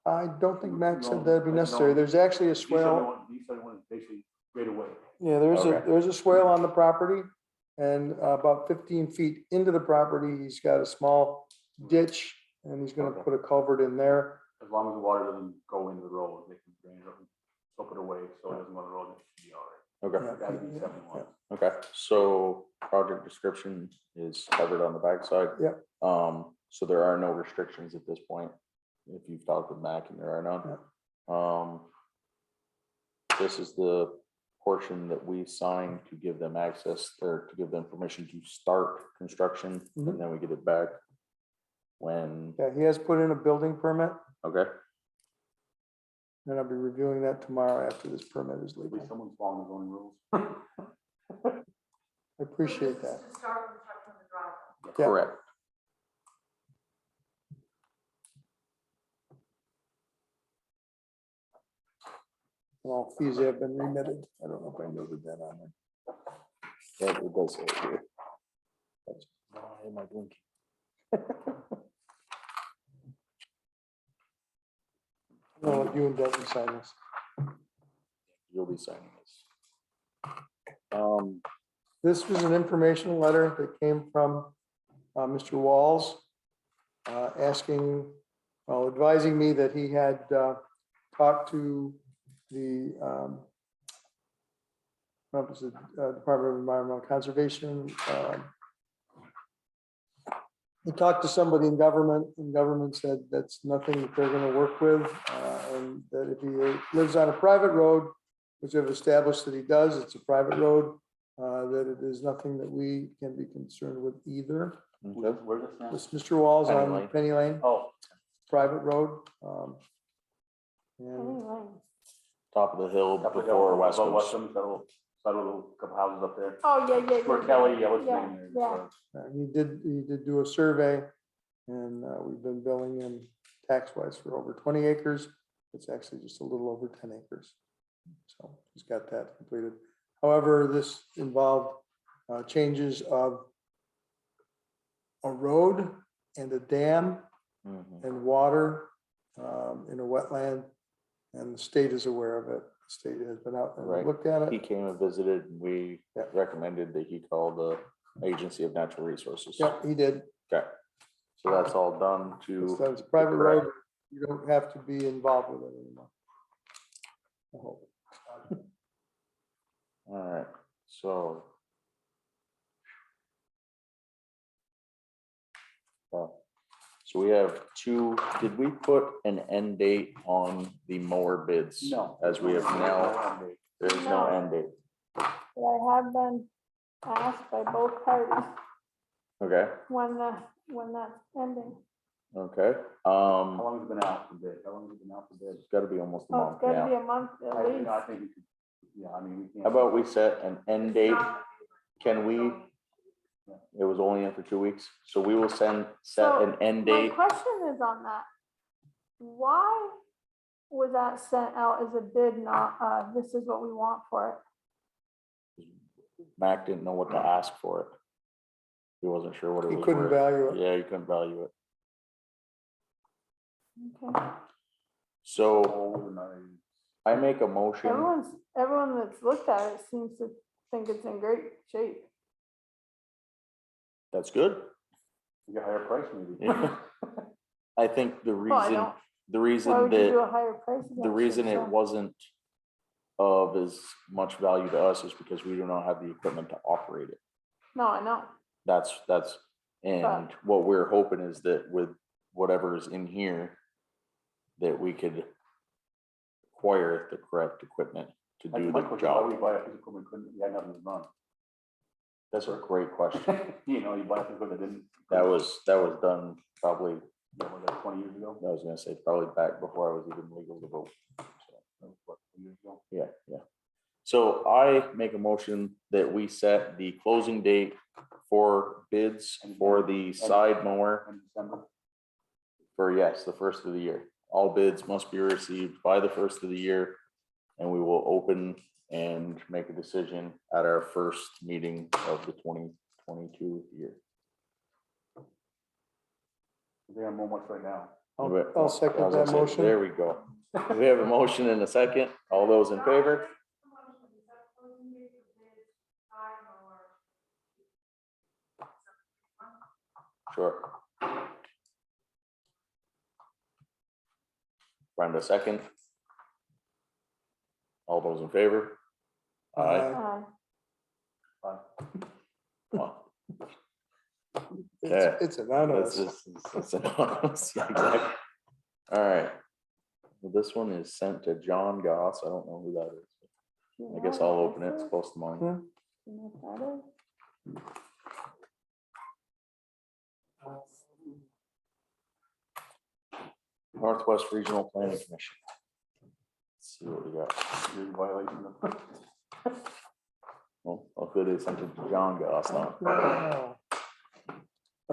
Speaker 3: I don't think Max said that'd be necessary. There's actually a swale.
Speaker 8: He said one basically right away.
Speaker 3: Yeah, there's
Speaker 1: Okay.
Speaker 3: there's a swale on the property, and about 15 feet into the property, he's got a small ditch, and he's gonna
Speaker 8: Okay.
Speaker 3: put a culvert in there.
Speaker 8: As long as the water doesn't go into the road, they can drain it up and soak it away, so it doesn't go in the road, it should be all right.
Speaker 1: Okay,
Speaker 3: Yeah,
Speaker 8: That'd be
Speaker 3: yeah,
Speaker 8: 71.
Speaker 1: okay, so project description is covered on the backside.
Speaker 3: Yep.
Speaker 1: So there are no restrictions at this point, if you've talked with Mac, and there are none. This is the portion that we signed to give them access, or to give them permission to start construction,
Speaker 3: Mhm.
Speaker 1: and then we get it back when,
Speaker 3: Yeah, he has put in a building permit,
Speaker 1: okay,
Speaker 3: and I'll be reviewing that tomorrow after this permit is
Speaker 8: At least
Speaker 3: legal.
Speaker 8: someone's following his own rules.
Speaker 3: I appreciate that.
Speaker 4: To start construction of the driveway.
Speaker 3: Yeah.
Speaker 1: correct.
Speaker 3: All fees have been remitted. I don't know if I noted that on there.
Speaker 1: Yeah, it does say it here. Why am I blinking?
Speaker 3: No, you and Denton sign this.
Speaker 1: You'll be signing this.
Speaker 3: This was an informational letter that came from Mr. Walls asking, well, advising me that he had talked to the what was it, Department of Environmental Conservation. He talked to somebody in government, and government said that's nothing that they're going to work with, and that if he lives on a private road, which I've established that he does, it's a private road, that it is nothing that we can be concerned with either.
Speaker 1: Okay.
Speaker 8: Where's this now?
Speaker 3: This Mr. Walls
Speaker 1: Penny
Speaker 3: on
Speaker 1: Lane.
Speaker 3: Penny Lane,
Speaker 8: Oh,
Speaker 3: private road. And
Speaker 5: Anyway.
Speaker 1: Top of the hill
Speaker 8: up the
Speaker 1: before
Speaker 8: hill,
Speaker 1: West
Speaker 8: above
Speaker 1: Coast.
Speaker 8: Westham's, that little couple houses up there.
Speaker 5: Oh, yeah, yeah, yeah.
Speaker 8: Where Kelly, yeah, what's his
Speaker 5: Yeah,
Speaker 8: name there?
Speaker 5: yeah.
Speaker 3: he did do a survey, and we've been billing him tax-wise for over 20 acres. It's actually just a little over 10 acres. So he's got that completed. However, this involved changes of a road and a dam
Speaker 1: Mhm.
Speaker 3: and water in a wetland, and the state is aware of it. The state has been out and
Speaker 1: Right.
Speaker 3: looked at
Speaker 1: He
Speaker 3: it.
Speaker 1: came and visited, and we
Speaker 3: Yeah.
Speaker 1: recommended that he call the Agency of Natural Resources.
Speaker 3: Yeah, he did.
Speaker 1: Okay, so that's all done
Speaker 3: It's
Speaker 1: to,
Speaker 3: a private
Speaker 1: correct.
Speaker 3: road. You don't have to be involved with it anymore. I hope.
Speaker 1: all right, so. So we have two, did we put an end date on the mower bids?
Speaker 8: No.
Speaker 1: As we have now, there is no end date.
Speaker 5: But I have been asked by both parties
Speaker 1: Okay,
Speaker 5: when that's ending.
Speaker 1: okay,
Speaker 8: How long has it been out for bid? How long has it been out for bid?
Speaker 1: it's gotta be almost a
Speaker 5: Oh,
Speaker 1: month
Speaker 5: it's gotta be
Speaker 1: now.
Speaker 5: a month at
Speaker 8: I
Speaker 5: least.
Speaker 8: think we could, yeah, I mean, we can't.
Speaker 1: How about we set an end date? Can we, it was only in for 2 weeks, so we will set
Speaker 5: So,
Speaker 1: an end
Speaker 5: My
Speaker 1: date.
Speaker 5: question is on that. Why was that sent out as a bid, not, this is what we want for it?
Speaker 1: Mac didn't know what to ask for it. He wasn't sure what it
Speaker 3: He
Speaker 1: was
Speaker 3: couldn't
Speaker 1: worth.
Speaker 3: value it.
Speaker 1: Yeah, he couldn't value it.
Speaker 5: Okay.
Speaker 1: So
Speaker 8: Oh, nice.
Speaker 1: I make a motion.
Speaker 5: Everyone that's looked at it seems to think it's in great shape.
Speaker 1: That's good.
Speaker 8: You get a higher price maybe.
Speaker 1: Yeah. I think the
Speaker 5: Well, I
Speaker 1: reason,
Speaker 5: don't,
Speaker 1: the
Speaker 5: why
Speaker 1: reason
Speaker 5: would you do
Speaker 1: that,
Speaker 5: a higher price? of
Speaker 1: the
Speaker 5: that
Speaker 1: reason
Speaker 5: shit,
Speaker 1: it
Speaker 5: so?
Speaker 1: wasn't of as much value to us is because we do not have the equipment to operate it.
Speaker 5: No, I know.
Speaker 1: That's, and what we're hoping is that with whatever's in here, that we could acquire the correct equipment to
Speaker 8: That's
Speaker 1: do
Speaker 8: my
Speaker 1: the
Speaker 8: question, why we
Speaker 1: job.
Speaker 8: buy a piece of equipment, couldn't, we had nothing to run.
Speaker 1: That's a great question.
Speaker 8: You know, you buy things when they didn't.
Speaker 1: That was done probably,
Speaker 8: Yeah, was that 20 years ago?
Speaker 1: I was gonna say probably back before I was even legal to vote.
Speaker 8: That was what, 2 years ago?
Speaker 1: Yeah, yeah. So I make a motion that we set the closing date for bids for the side mower
Speaker 8: In December.
Speaker 1: for, yes, the first of the year. All bids must be received by the first of the year, and we will open and make a decision at our first meeting of the 2022 year.
Speaker 8: They have much right now.
Speaker 3: I'll second
Speaker 1: I was gonna
Speaker 3: that
Speaker 1: say,
Speaker 3: motion.
Speaker 1: there we go. We have a motion and a second. All those in favor? Sure. Brenda, second. All those in favor? Aye. Well, Yeah.
Speaker 3: It's anonymous.
Speaker 1: It's anonymous, yeah, exactly. All right. Well, this one is sent to John Goss. I don't know who that is. I guess I'll open it. It's close to mine. Northwest Regional Planning Commission. Let's see what we got.
Speaker 8: You're in violation of.
Speaker 1: Well, good is sent it to John Goss now.
Speaker 3: Wow.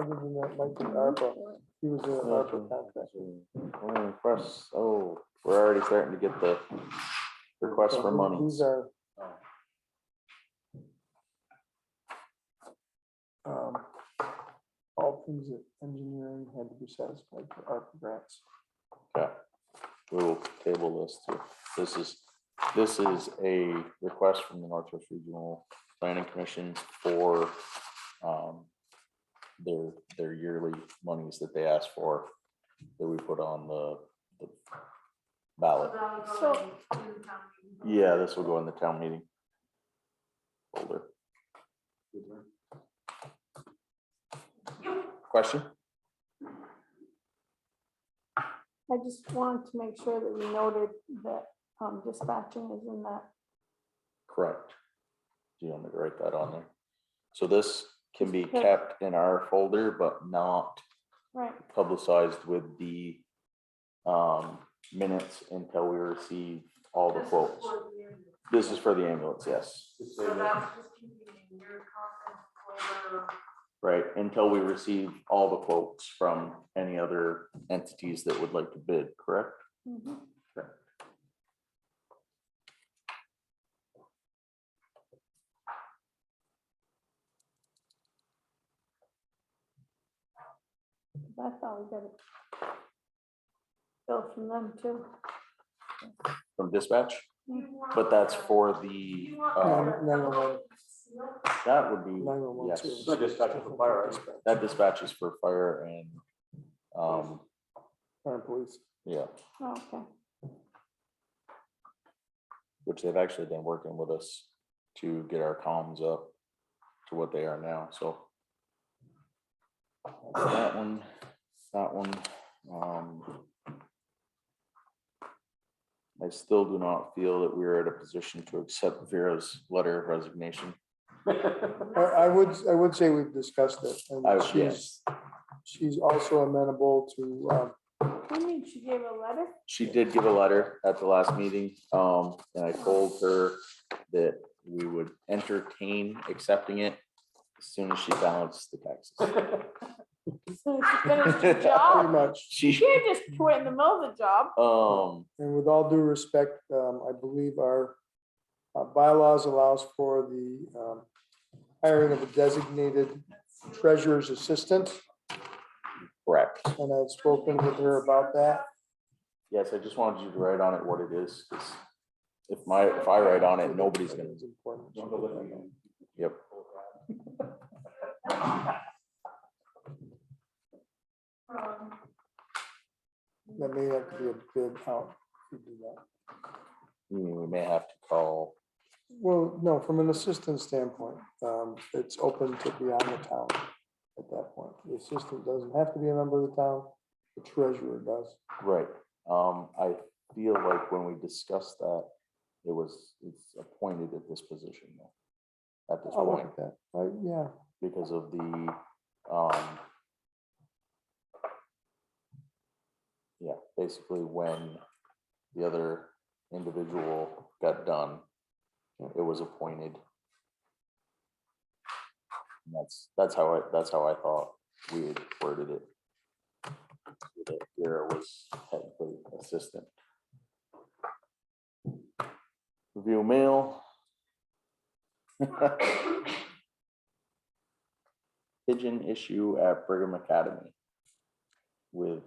Speaker 3: Other than that, Mike and ARPA, he was in an ARPA contract.
Speaker 1: Requests, oh, we're already starting to get the requests for money.
Speaker 3: These are all things that engineering had to be satisfied for ARPA grants.
Speaker 1: Okay, we will table this too. This is a request from the Northwest Regional Planning Commission for their yearly monies that they ask for, that we put on the ballot.
Speaker 5: So,
Speaker 1: Yeah, this will go in the town meeting folder. Question?
Speaker 5: I just wanted to make sure that we noted that dispatching is in that.
Speaker 1: Correct. Do you want me to write that on there? So this can be
Speaker 5: Okay.
Speaker 1: kept in our folder, but not
Speaker 5: Right.
Speaker 1: publicized with the minutes until we receive all the quotes. This is for the ambulance, yes.
Speaker 4: So that's just keeping in your conference folder.
Speaker 1: Right, until we receive all the quotes from any other entities that would like to bid, correct?
Speaker 5: Mhm.
Speaker 1: Correct.
Speaker 5: I thought we got it. Bill from them too.
Speaker 1: From dispatch, but that's for the,
Speaker 3: 911.
Speaker 1: that would be,
Speaker 3: 911
Speaker 1: yes.
Speaker 3: too.
Speaker 8: So dispatch for fire, right?
Speaker 1: That dispatch is for fire and,
Speaker 3: Fire and police.
Speaker 1: yeah,
Speaker 5: Oh, okay.
Speaker 1: which they've actually been working with us to get our comms up to what they are now, so. That one, I still do not feel that we're at a position to accept Vera's letter of resignation.
Speaker 3: I would say we've discussed it, and
Speaker 1: Yes,
Speaker 3: she's also amenable to,
Speaker 5: What do you mean she gave a letter?
Speaker 1: she did give a letter at the last meeting, and I told her that we would entertain accepting it as soon as she balanced the taxes.
Speaker 5: So she finished her
Speaker 3: pretty
Speaker 5: job.
Speaker 3: much.
Speaker 5: She can't just quit in the middle of the job.
Speaker 3: And with all due respect, I believe our bylaws allows for the hiring of a designated treasurer's assistant,
Speaker 1: Correct.
Speaker 3: and I've spoken with her about that.
Speaker 1: Yes, I just wanted you to write on it what it is, because if I write on it, nobody's gonna,
Speaker 3: It's important.
Speaker 1: yep.
Speaker 3: That may have to be a bid out to do that.
Speaker 1: We may have to call,
Speaker 3: Well, no, from an assistant standpoint, it's open to beyond the town at that point. The assistant doesn't have to be a member of the town, the treasurer does.
Speaker 1: right, I feel like when we discussed that, it's appointed at this position though. at this
Speaker 3: I'll look
Speaker 1: point
Speaker 3: at that, right, yeah.
Speaker 1: because of the, yeah, basically when the other individual got done, it was appointed. And that's how I thought we had worded it. That Vera was technically assistant. Review mail. Pigeon issue at Brigham Academy with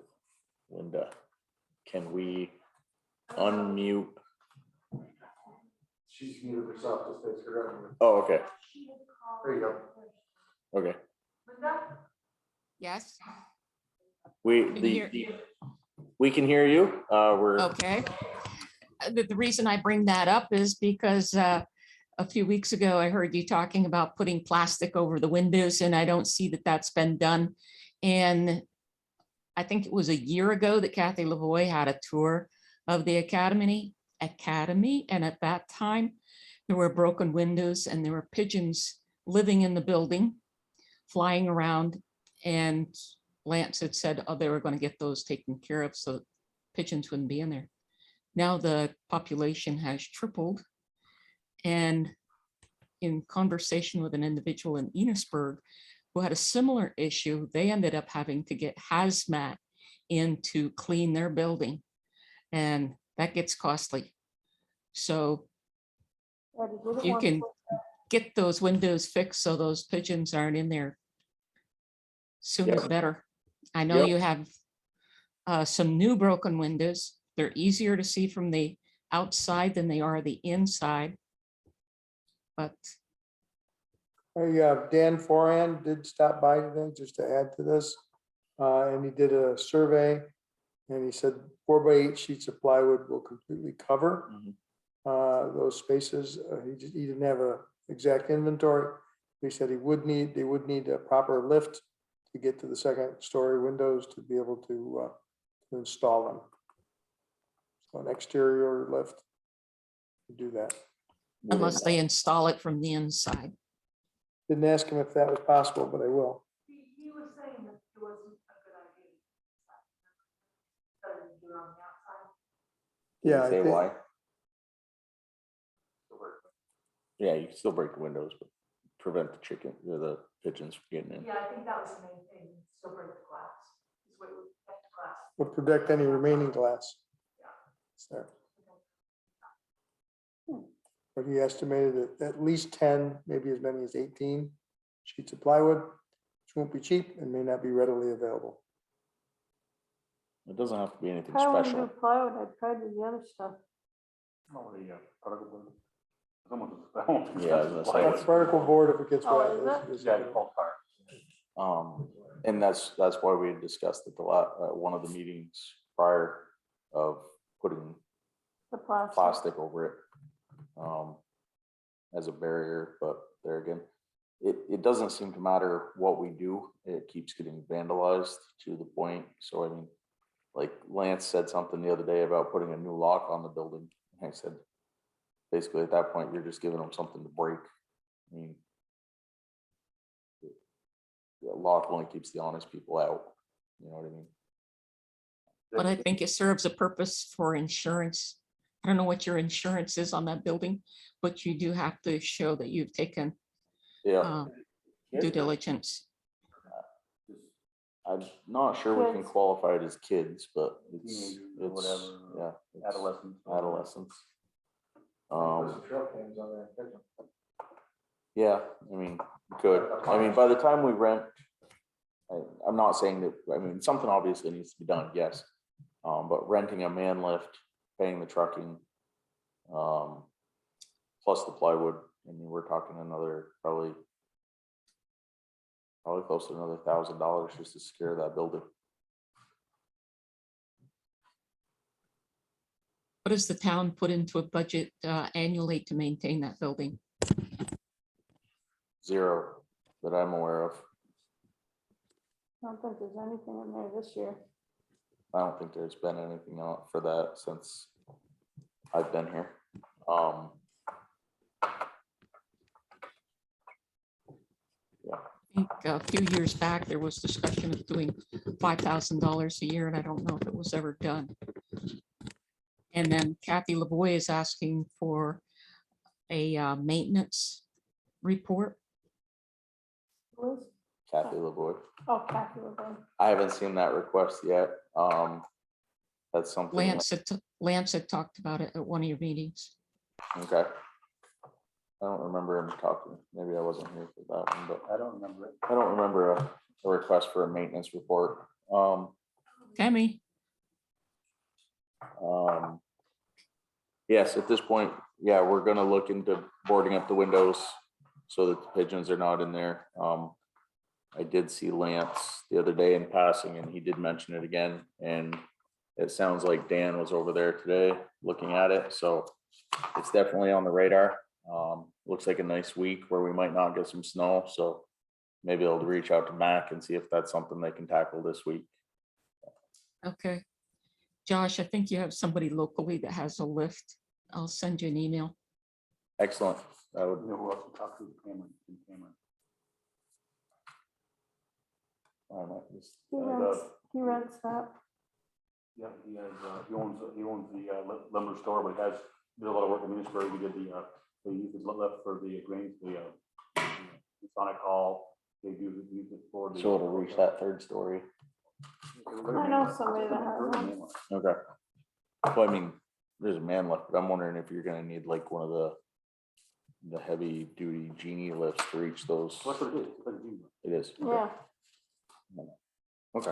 Speaker 1: Linda. Can we unmute?
Speaker 2: She's muted herself, just face her.
Speaker 1: Oh, okay,
Speaker 2: There you go.
Speaker 1: okay.
Speaker 4: Linda?
Speaker 9: Yes,
Speaker 1: We,
Speaker 9: Can you
Speaker 1: we can hear you. We're,
Speaker 9: okay. The reason I bring that up is because a few weeks ago, I heard you talking about putting plastic over the windows, and I don't see that that's been done. And I think it was a year ago that Kathy Lavoy had a tour of the academy, and at that time, there were broken windows and there were pigeons living in the building, flying around, and Lance had said, oh, they were going to get those taken care of so pigeons wouldn't be in there. Now the population has tripled. And in conversation with an individual in Enosburg who had a similar issue, they ended up having to get hazmat in to clean their building. And that gets costly. So you can get those windows fixed so those pigeons aren't in there. Sooner the better. I know
Speaker 1: Yep.
Speaker 9: you have some new broken windows. They're easier to see from the outside than they are the inside. But
Speaker 3: Dan Foran did stop by today just to add to this. And he did a survey and he said 4x8 sheets of plywood will completely cover those spaces. He didn't have a exact inventory. He said they would need a proper lift to get to the second story windows to be able to install them. So an exterior lift to do that.
Speaker 9: unless they install it from the inside.
Speaker 3: Didn't ask him if that was possible, but I will.
Speaker 4: He was saying that it wasn't a good idea. Better than do it on the outside.
Speaker 3: Yeah, I
Speaker 1: say
Speaker 3: think-
Speaker 1: why? Yeah, you can still break the windows, but prevent the pigeons from getting in.
Speaker 4: Yeah, I think that was the main thing, still break the glass. This way we protect the glass.
Speaker 3: Would protect any remaining glass. It's there. But he estimated at least 10, maybe as many as 18 sheets of plywood, which won't be cheap and may not be readily available.
Speaker 1: It doesn't have to be anything
Speaker 5: I wouldn't do
Speaker 1: special.
Speaker 5: plywood, I'd try to do the other stuff.
Speaker 8: Oh, yeah, particle board. Someone just-
Speaker 1: Yeah, I was gonna say.
Speaker 3: That's particle board if it gets
Speaker 5: Oh,
Speaker 3: wet.
Speaker 5: is it?
Speaker 8: Yeah, called fire.
Speaker 1: And that's why we had discussed at one of the meetings prior of putting
Speaker 5: The plastic.
Speaker 1: plastic over it as a barrier, but there again, it doesn't seem to matter what we do. It keeps getting vandalized to the point. So I mean, like Lance said something the other day about putting a new lock on the building. And I said, basically at that point, you're just giving them something to break. I mean, the lock only keeps the honest people out. You know what I mean?
Speaker 9: But I think it serves a purpose for insurance. I don't know what your insurance is on that building, but you do have to show that you've taken
Speaker 1: Yeah.
Speaker 9: due diligence.
Speaker 1: I'm not sure we can
Speaker 5: Kids.
Speaker 1: qualify it as kids, but
Speaker 8: Teenagers or
Speaker 1: it's,
Speaker 8: whatever,
Speaker 1: yeah. it's
Speaker 8: Adolescents.
Speaker 1: Adolescents.
Speaker 2: Put some trail cams on there. and catch 'em.
Speaker 1: Yeah, I mean, we could. I mean, by the time we rent, I'm not saying that, I mean, something obviously needs to be done, yes. But renting a man lift, paying the trucking, plus the plywood, I mean, we're talking another probably close to another $1,000 just to secure that building.
Speaker 9: What does the town put into a budget annually to maintain that building?
Speaker 1: Zero that I'm aware of.
Speaker 5: I don't think there's anything in there this year.
Speaker 1: I don't think there's been anything out for that since I've been here.
Speaker 9: think a few years back, there was discussion of doing $5,000 a year, and I don't know if it was ever done. And then Kathy Lavoy is asking for a maintenance report.
Speaker 5: Liz?
Speaker 1: Kathy LaVoy.
Speaker 5: Oh, Kathy was on.
Speaker 1: I haven't seen that request yet. That's something.
Speaker 9: Lance had talked about it at one of your meetings.
Speaker 1: Okay. I don't remember him talking. Maybe I wasn't here for that one, but
Speaker 8: I don't remember it.
Speaker 1: I don't remember a request for a maintenance report.
Speaker 9: Tammy,
Speaker 1: Yes, at this point, yeah, we're gonna look into boarding up the windows so that the pigeons are not in there. I did see Lance the other day in passing and he did mention it again. And it sounds like Dan was over there today looking at it. So it's definitely on the radar. Looks like a nice week where we might not get some snow. So maybe I'll reach out to Mac and see if that's something they can tackle this week.
Speaker 9: okay. Josh, I think you have somebody locally that has a lift. I'll send you an email.
Speaker 1: Excellent. That would,
Speaker 8: You know who else to talk to? Cameron.
Speaker 1: I don't know, just-
Speaker 5: He rents that.
Speaker 8: Yeah, he has, he owns the lumber store, but has, did a lot of work in Munisburg. We did they used it left for the grains, the Sonic Hall. They use it for the.
Speaker 1: so it'll reach that third story.
Speaker 5: I know somebody that has one.
Speaker 1: Okay. Well, I mean, there's a man lift, but I'm wondering if you're gonna need like one of the heavy duty genie lifts to reach those.
Speaker 8: What's it is? It's like a genie.
Speaker 1: It is. Okay.
Speaker 5: Yeah,
Speaker 1: Okay.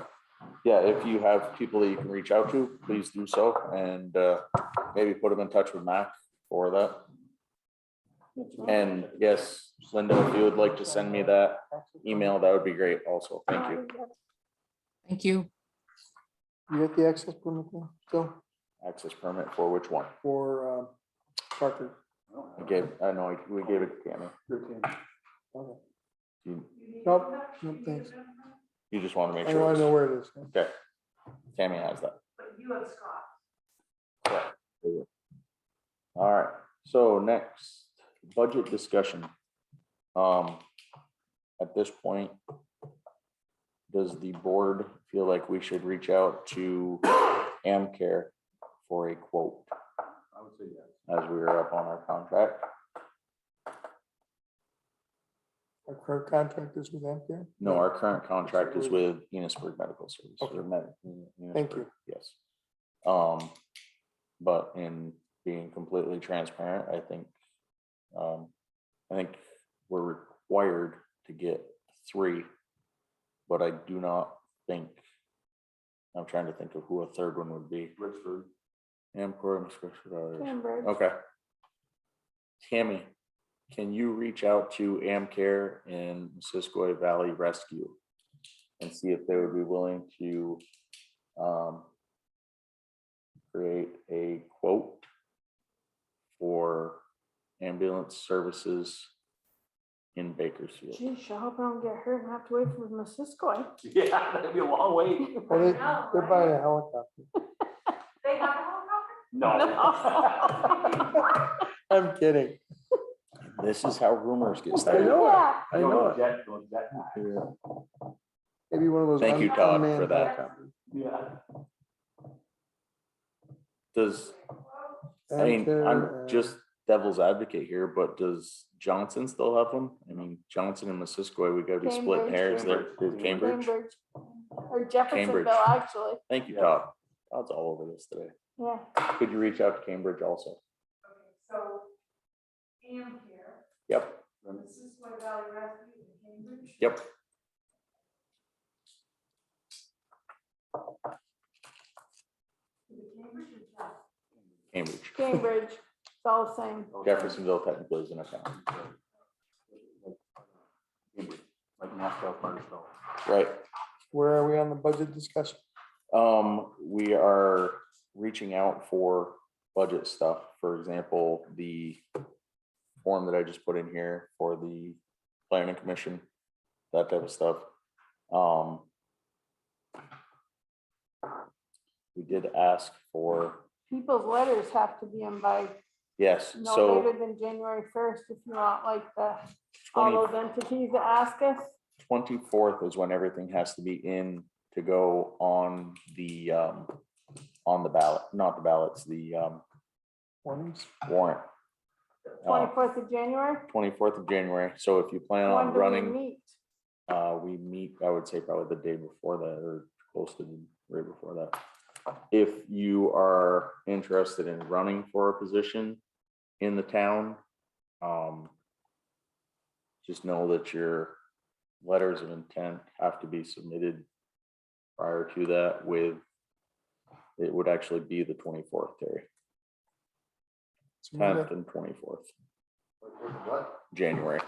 Speaker 1: Yeah, if you have people that you can reach out to, please do so, and maybe put them in touch with Mac for that. And yes, Linda, if you would like to send me that email, that would be great also. Thank you.
Speaker 9: Thank you.
Speaker 3: You got the access permit now, still
Speaker 1: Access permit for which one?
Speaker 3: for Parker?
Speaker 1: I know, we gave it to Tammy.
Speaker 3: Okay.
Speaker 1: You
Speaker 3: Nope, no, thanks.
Speaker 1: you just want to make
Speaker 3: I
Speaker 1: sure.
Speaker 3: want to know
Speaker 1: it's-
Speaker 3: where it is.
Speaker 1: Okay. Tammy has that.
Speaker 4: But you and Scott.
Speaker 1: All right, so next, budget discussion. At this point, does the board feel like we should reach out to Amcare for a quote
Speaker 8: I would say yes.
Speaker 1: as we are up on our contract?
Speaker 3: Our current contract is with them, yeah?
Speaker 1: No, our current contract is with Enosburg Medical Service.
Speaker 3: Okay.
Speaker 1: or
Speaker 3: Thank you.
Speaker 1: Enosburg, yes. But in being completely transparent, I think we're required to get 3, but I do not think, I'm trying to think of who a third one would be.
Speaker 8: Richford.
Speaker 1: Amcor.
Speaker 5: Cambridge.
Speaker 1: Okay. Tammy, can you reach out to Amcare and Missisquoi Valley Rescue and see if they would be willing to create a quote for ambulance services in Bakersfield?
Speaker 5: Geez, I hope I don't get hurt and have to wait for Missisquoi.
Speaker 8: Yeah, that'd be a long wait.
Speaker 3: Well, they're buying a helicopter.
Speaker 4: They have a helicopter?
Speaker 8: No.
Speaker 3: I'm kidding.
Speaker 1: This is how rumors get
Speaker 3: I
Speaker 1: started.
Speaker 3: know
Speaker 5: Yeah.
Speaker 3: it. I know it.
Speaker 8: Jet.
Speaker 3: Maybe one of those.
Speaker 1: Thank you, Todd,
Speaker 3: unmanned
Speaker 1: for that.
Speaker 3: helicopters.
Speaker 8: Yeah.
Speaker 1: Does, I mean, I'm
Speaker 3: Amcare,
Speaker 1: just devil's advocate here, but does Johnson still have them? I mean, Johnson and Missisquoi, we gotta be splitting
Speaker 5: Cambridge.
Speaker 1: hairs there. Cambridge?
Speaker 5: Or Jeffersonville,
Speaker 1: Cambridge.
Speaker 5: actually.
Speaker 1: Thank you, Todd. Todd's all over this today.
Speaker 5: Yeah.
Speaker 1: Could you reach out to Cambridge also?
Speaker 4: Okay, so Amcare,
Speaker 1: Yep,
Speaker 4: this is what Valley Rescue in Cambridge.
Speaker 1: yep.
Speaker 4: Is it Cambridge or Jeff?
Speaker 1: Cambridge.
Speaker 5: Cambridge, it's all the same.
Speaker 1: Jeffersonville technically is in a town.
Speaker 8: Like Nashville, Burnsville.
Speaker 1: Right.
Speaker 3: Where are we on the budget discussion?
Speaker 1: We are reaching out for budget stuff. For example, the form that I just put in here for the planning commission, that type of stuff. We did ask for,
Speaker 5: People's letters have to be in by
Speaker 1: yes,
Speaker 5: no
Speaker 1: so
Speaker 5: later than January 1st if you want like all those entities to ask us.
Speaker 1: 24th is when everything has to be in to go on the ballot, not the ballots, the
Speaker 3: Warnings.
Speaker 1: warrant.
Speaker 5: 24th of January?
Speaker 1: 24th of January. So if you plan
Speaker 5: When
Speaker 1: on
Speaker 5: do we
Speaker 1: running,
Speaker 5: meet?
Speaker 1: we meet, I would say probably the day before that or close to right before that. If you are interested in running for a position in the town, just know that your letters of intent have to be submitted prior to that with, it would actually be the 24th, Terry,
Speaker 3: It's Monday.
Speaker 1: 10th and 24th,
Speaker 2: What?
Speaker 1: January.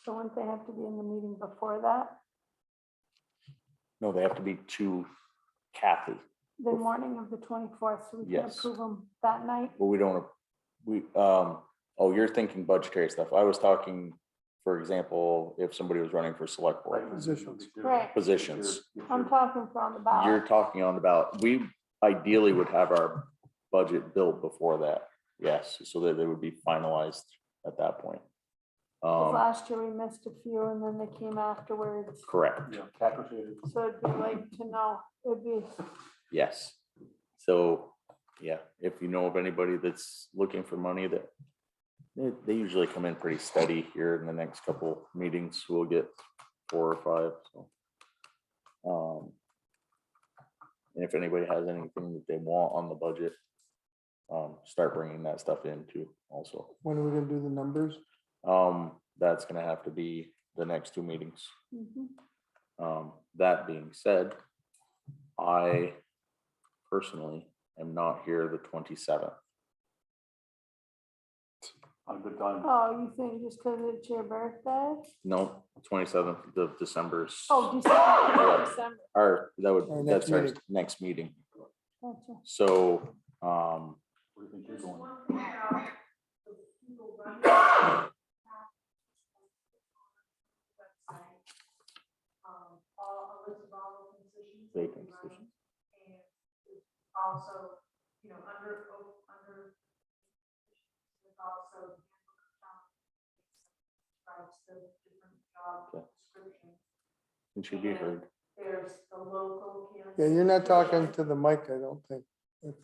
Speaker 5: So wouldn't they have to be in the meeting before that?
Speaker 1: No, they have to be to Kathy,
Speaker 5: The morning of the 24th, so we can
Speaker 1: Yes.
Speaker 5: approve them that night?
Speaker 1: but we don't, oh, you're thinking budgetary stuff. I was talking, for example, if somebody was running for select board
Speaker 3: Positions.
Speaker 5: Right.
Speaker 1: positions.
Speaker 5: I'm talking for on the
Speaker 1: You're
Speaker 5: ballot.
Speaker 1: talking on the ballot. We ideally would have our budget built before that, yes, so that they would be finalized at that point.
Speaker 5: 'Cause last year we missed a few and then they came afterwards.
Speaker 1: Correct,
Speaker 8: Yeah, accuracy.
Speaker 5: So it'd be like to know, it'd be,
Speaker 1: yes. So, yeah, if you know of anybody that's looking for money, that they usually come in pretty steady here in the next couple meetings. We'll get 4 or 5, so. And if anybody has anything that they want on the budget, start bringing that stuff in too also.
Speaker 3: When are we gonna do the numbers?
Speaker 1: That's gonna have to be the next 2 meetings.
Speaker 5: mhm.
Speaker 1: That being said, I personally am not here the 27th.
Speaker 8: On a good time.
Speaker 5: Oh, you think just because it's your birthday?
Speaker 1: No, 27th of December's.
Speaker 5: Oh, December.
Speaker 1: Or that
Speaker 3: Our
Speaker 1: would,
Speaker 3: next
Speaker 1: that's our
Speaker 3: meeting.
Speaker 1: next meeting.
Speaker 5: Gotcha.
Speaker 1: So,
Speaker 8: Where do you think you're going?
Speaker 4: All, a list of all the positions.
Speaker 1: vacant positions.
Speaker 4: And also, you know, under, there's also describes the different job
Speaker 1: Okay.
Speaker 4: descriptions.
Speaker 1: It should be heard.
Speaker 4: There's the local.
Speaker 3: Yeah, you're not talking to the mic, I don't think.
Speaker 4: The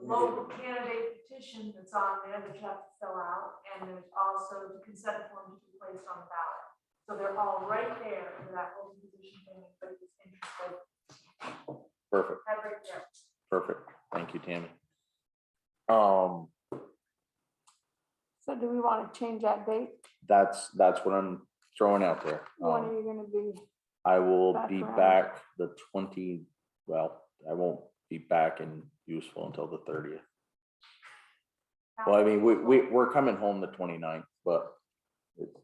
Speaker 4: local candidate petition that's on there that you have to fill out, and there's also the consent form to be placed on the ballot. So they're all right there for that open position thing, but it's interested.
Speaker 1: Perfect,
Speaker 4: That right there.
Speaker 1: perfect. Thank you, Tammy.
Speaker 5: So do we want to change that date?
Speaker 1: That's what I'm throwing out there.
Speaker 5: When are you gonna be?
Speaker 1: I will
Speaker 5: back
Speaker 1: be
Speaker 5: around?
Speaker 1: back the 20, well, I won't be back and useful until the 30th. Well, I mean, we're coming home the 29th, but it's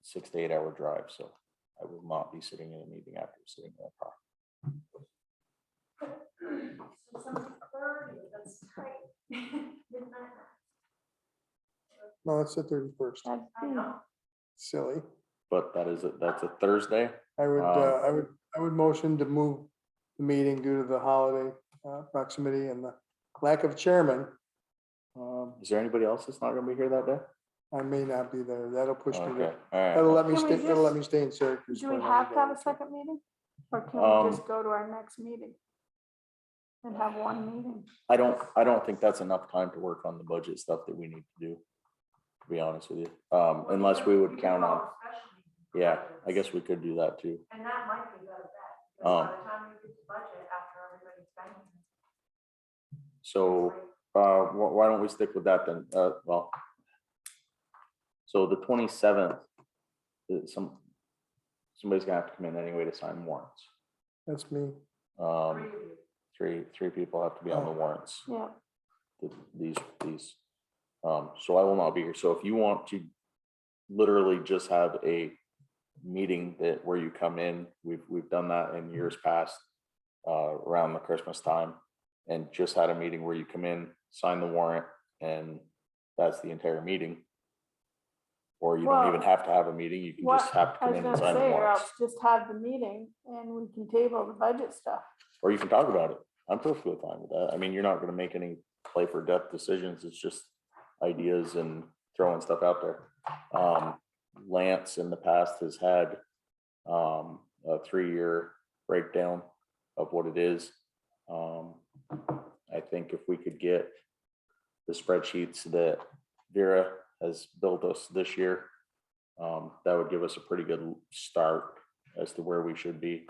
Speaker 1: 6 to 8 hour drive, so I will not be sitting in a meeting after sitting in a car.
Speaker 4: December 30th, that's tight. Midnight.
Speaker 3: No, it's the 31st.
Speaker 5: That'd
Speaker 4: I
Speaker 5: be-
Speaker 4: know.
Speaker 3: Silly.
Speaker 1: But that's a Thursday.
Speaker 3: I would motion to move the meeting due to the holiday proximity and the lack of chairman.
Speaker 1: Is there anybody else that's not gonna be here that day?
Speaker 3: I may not be there. That'll push me
Speaker 1: Okay,
Speaker 3: to,
Speaker 1: all right.
Speaker 3: that'll let me
Speaker 5: Can we
Speaker 3: stay, that'll let
Speaker 5: just-
Speaker 3: me stay in Syracuse.
Speaker 5: Do
Speaker 3: for
Speaker 5: we
Speaker 3: another
Speaker 5: have to have
Speaker 3: day
Speaker 5: a
Speaker 3: or two.
Speaker 5: second meeting? Or can we just go to our next meeting? And have one meeting?
Speaker 1: I don't think that's enough time to work on the budget stuff that we need to do, to be honest with you. Unless we would count on, yeah, I guess we could do that too.
Speaker 4: And that might be a better bet, because by the time you get to budget, after everybody's done.
Speaker 1: So, why don't we stick with that then? Well, so the 27th, somebody's gonna have to come in anyway to sign warrants.
Speaker 3: That's me.
Speaker 1: Three people have to be on the warrants.
Speaker 5: Yeah.
Speaker 1: These, so I will not be here. So if you want to literally just have a meeting where you come in, we've done that in years past, around the Christmas time, and just had a meeting where you come in, sign the warrant, and that's the entire meeting. Or you don't even
Speaker 5: Well,
Speaker 1: have to have a meeting, you can just have to
Speaker 5: I
Speaker 1: come
Speaker 5: was
Speaker 1: in and
Speaker 5: gonna
Speaker 1: sign the
Speaker 5: say, or
Speaker 1: warrants.
Speaker 5: else just have the meeting and we can table the budget stuff.
Speaker 1: Or you can talk about it. I'm perfectly fine with that. I mean, you're not gonna make any play for death decisions. It's just ideas and throwing stuff out there. Lance in the past has had a 3-year breakdown of what it is. I think if we could get the spreadsheets that Vera has built us this year, that would give us a pretty good start as to where we should be.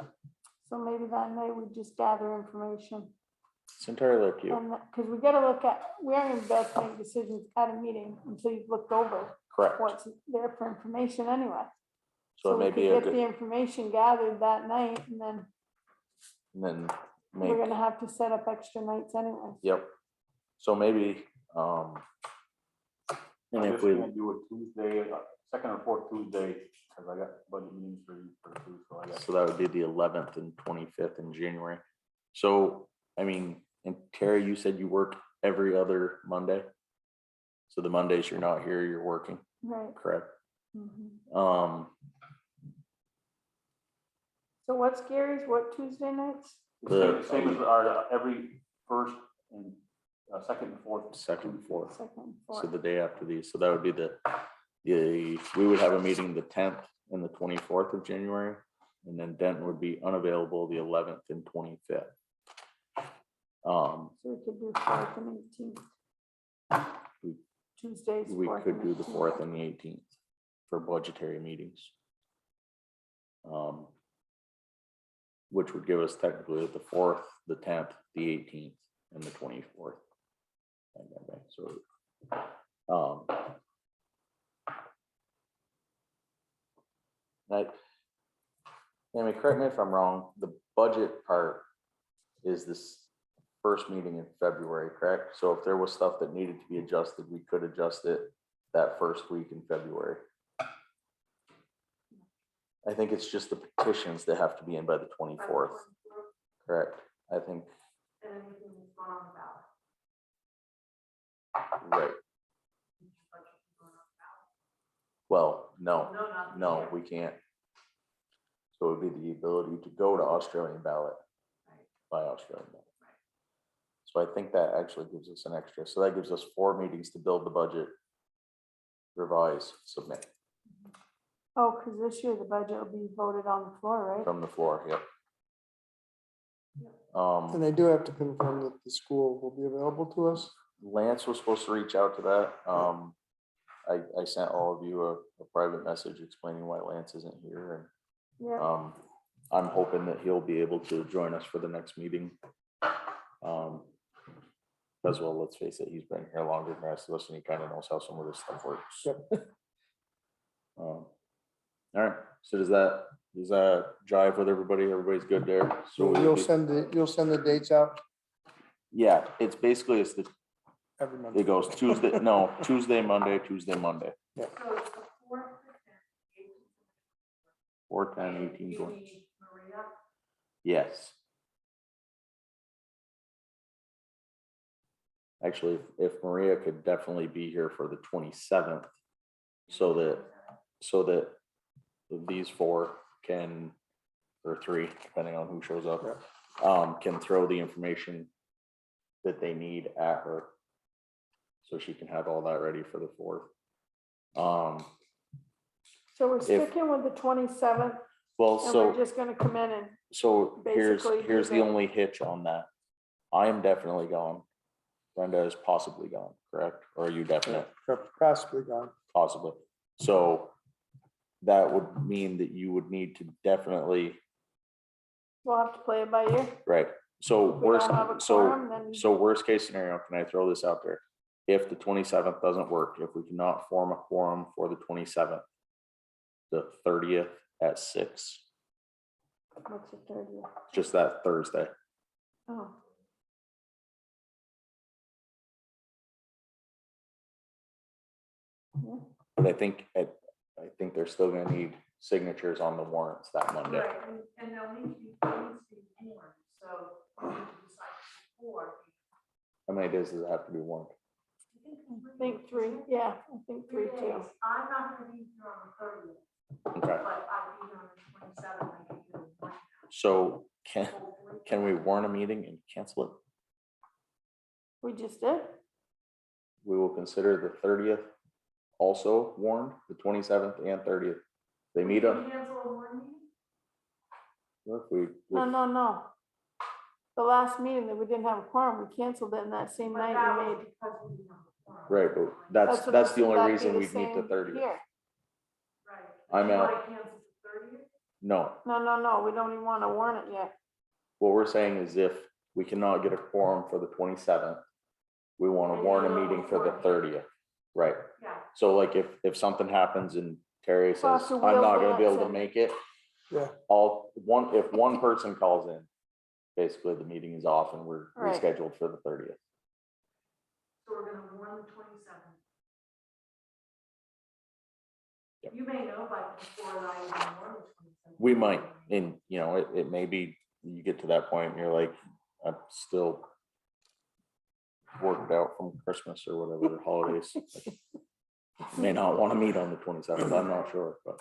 Speaker 5: So maybe that night we just gather information.
Speaker 1: It's entirely up to you.
Speaker 5: And, because we gotta look at, we aren't gonna be able to make decisions at a meeting until you've looked over
Speaker 1: Correct.
Speaker 5: what's there for information anyway.
Speaker 1: So it
Speaker 5: we
Speaker 1: may
Speaker 5: could
Speaker 1: be a
Speaker 5: get the
Speaker 1: good,
Speaker 5: information gathered that night, and then
Speaker 1: and then
Speaker 5: we're
Speaker 1: make,
Speaker 5: gonna have to set up extra nights anyway.
Speaker 1: yep. So maybe, and
Speaker 8: I
Speaker 1: if
Speaker 8: just
Speaker 1: we,
Speaker 8: can't do it Tuesday, second or fourth Tuesday, because I got budget meetings for two, so I got.
Speaker 1: so that would be the 11th and 25th in January. So, I mean, and Terry, you said you work every other Monday. So the Mondays you're not here, you're working,
Speaker 5: Right.
Speaker 1: correct?
Speaker 5: Mhm. So what's Gary's, what Tuesday nights?
Speaker 8: Same as our, every first and second and fourth.
Speaker 1: Second and fourth.
Speaker 5: Second,
Speaker 1: So
Speaker 5: fourth.
Speaker 1: the day after these, so that would be we would have a meeting the 10th and the 24th of January. And then Denton would be unavailable the 11th and 25th.
Speaker 5: So we could do 4th and 18th.
Speaker 1: We-
Speaker 5: Tuesdays.
Speaker 1: We
Speaker 5: 4th
Speaker 1: could
Speaker 5: and
Speaker 1: do the
Speaker 5: 18th.
Speaker 1: 4th and the 18th for budgetary meetings. Which would give us technically the 4th, the 10th, the 18th, and the 24th. So, correct me if I'm wrong, the budget part is this first meeting in February, correct? So if there was stuff that needed to be adjusted, we could adjust it that first week in February. I think it's just the petitions that have to be in by the 24th, correct? I think,
Speaker 4: And anything that's going on about.
Speaker 1: right. Well, no,
Speaker 4: No, not.
Speaker 1: no, we can't. So it would be the ability to go to Australian ballot by Australian ballot. So I think that actually gives us an extra. So that gives us 4 meetings to build the budget, revise, submit
Speaker 5: Oh, because this year the budget will be voted on the floor, right?
Speaker 1: from the floor. Yep.
Speaker 3: And they do have to confirm that the school will be available to us.
Speaker 1: Lance was supposed to reach out to that. I sent all of you a private message explaining why Lance isn't here.
Speaker 5: Yeah.
Speaker 1: And I'm hoping that he'll be able to join us for the next meeting. As well, let's face it, he's been here longer than the rest of us and he kind of knows how some of this stuff works.
Speaker 3: Yep.
Speaker 1: All right, so does that jive with everybody? Everybody's good there? So
Speaker 3: So you'll send the dates out
Speaker 1: yeah, it's basically, it's the,
Speaker 3: every month.
Speaker 1: it goes Tuesday, no, Tuesday, Monday, Tuesday, Monday.
Speaker 4: So it's the 4th,
Speaker 1: 4, 10, 18,
Speaker 4: you
Speaker 1: 20.
Speaker 4: need Maria.
Speaker 1: Yes. Actually, if Maria could definitely be here for the 27th, so that these 4 can, or 3, depending on who shows up, can throw the information that they need at her. So she can have all that ready for the 4th.
Speaker 5: So we're sticking with the 27th,
Speaker 1: Well,
Speaker 5: and
Speaker 1: so.
Speaker 5: we're just gonna come in and,
Speaker 1: So
Speaker 5: basically do
Speaker 1: here's the
Speaker 5: the-
Speaker 1: only hitch on that. I am definitely gone. Brenda is possibly gone, correct? Or are you definite?
Speaker 3: Possibly gone.
Speaker 1: Possibly. So that would mean that you would need to definitely,
Speaker 5: we'll have to play it by ear.
Speaker 1: right? So
Speaker 5: If we
Speaker 1: worst,
Speaker 5: don't have a
Speaker 1: so,
Speaker 5: quorum, then
Speaker 1: so worst case scenario, can I throw this out there? If the 27th doesn't work, if we cannot form a quorum for the 27th, the 30th at 6,
Speaker 5: what's the 30th?
Speaker 1: just that Thursday.
Speaker 5: Oh. Yeah.
Speaker 1: But I think they're still gonna need signatures on the warrants that Monday.
Speaker 4: Right, and they'll need to be anyway, so we need to decide before.
Speaker 1: How many days does it have to be warned?
Speaker 5: I think 3, yeah, I think 3 too.
Speaker 4: I'm not gonna be here on the 30th,
Speaker 1: Okay,
Speaker 4: but I'll be here on the 27th. I can do it.
Speaker 1: so can we warn a meeting and cancel it?
Speaker 5: We just did.
Speaker 1: We will consider the 30th also warned, the 27th and 30th. They meet on.
Speaker 4: Cancel a warning meeting?
Speaker 5: No. The last meeting that we didn't have a quorum, we canceled it in that same
Speaker 4: But
Speaker 5: night
Speaker 4: that
Speaker 5: we
Speaker 4: was
Speaker 5: made.
Speaker 4: because we didn't have a quorum.
Speaker 1: Right, but that's
Speaker 5: what I
Speaker 1: the
Speaker 5: said,
Speaker 1: only
Speaker 5: that'd be
Speaker 1: reason
Speaker 5: the
Speaker 1: we'd meet the
Speaker 5: same
Speaker 1: 30th.
Speaker 5: here.
Speaker 4: Right.
Speaker 1: I'm
Speaker 4: You
Speaker 1: out.
Speaker 4: wanna cancel the 30th?
Speaker 1: No,
Speaker 5: No, we don't even want to warn it yet.
Speaker 1: what we're saying is if we cannot get a quorum for the 27th, we want to warn a meeting for the 30th. Right.
Speaker 4: Yeah.
Speaker 1: So like if something happens and Terry
Speaker 5: Well,
Speaker 1: says,
Speaker 5: so
Speaker 1: I'm
Speaker 5: we'll
Speaker 1: not gonna be able to
Speaker 5: dance
Speaker 1: make it.
Speaker 3: Yeah.
Speaker 1: If one person calls in, basically the meeting is off and we're
Speaker 5: Right.
Speaker 1: rescheduled for the 30th.
Speaker 4: So we're gonna warn the 27th.
Speaker 1: Yep.
Speaker 4: You may know by before I even warn the 27th.
Speaker 1: We might, and you know, it may be, you get to that point and you're like, I'm still worked out from Christmas or whatever holidays. May not want to meet on the 27th, I'm not sure, but.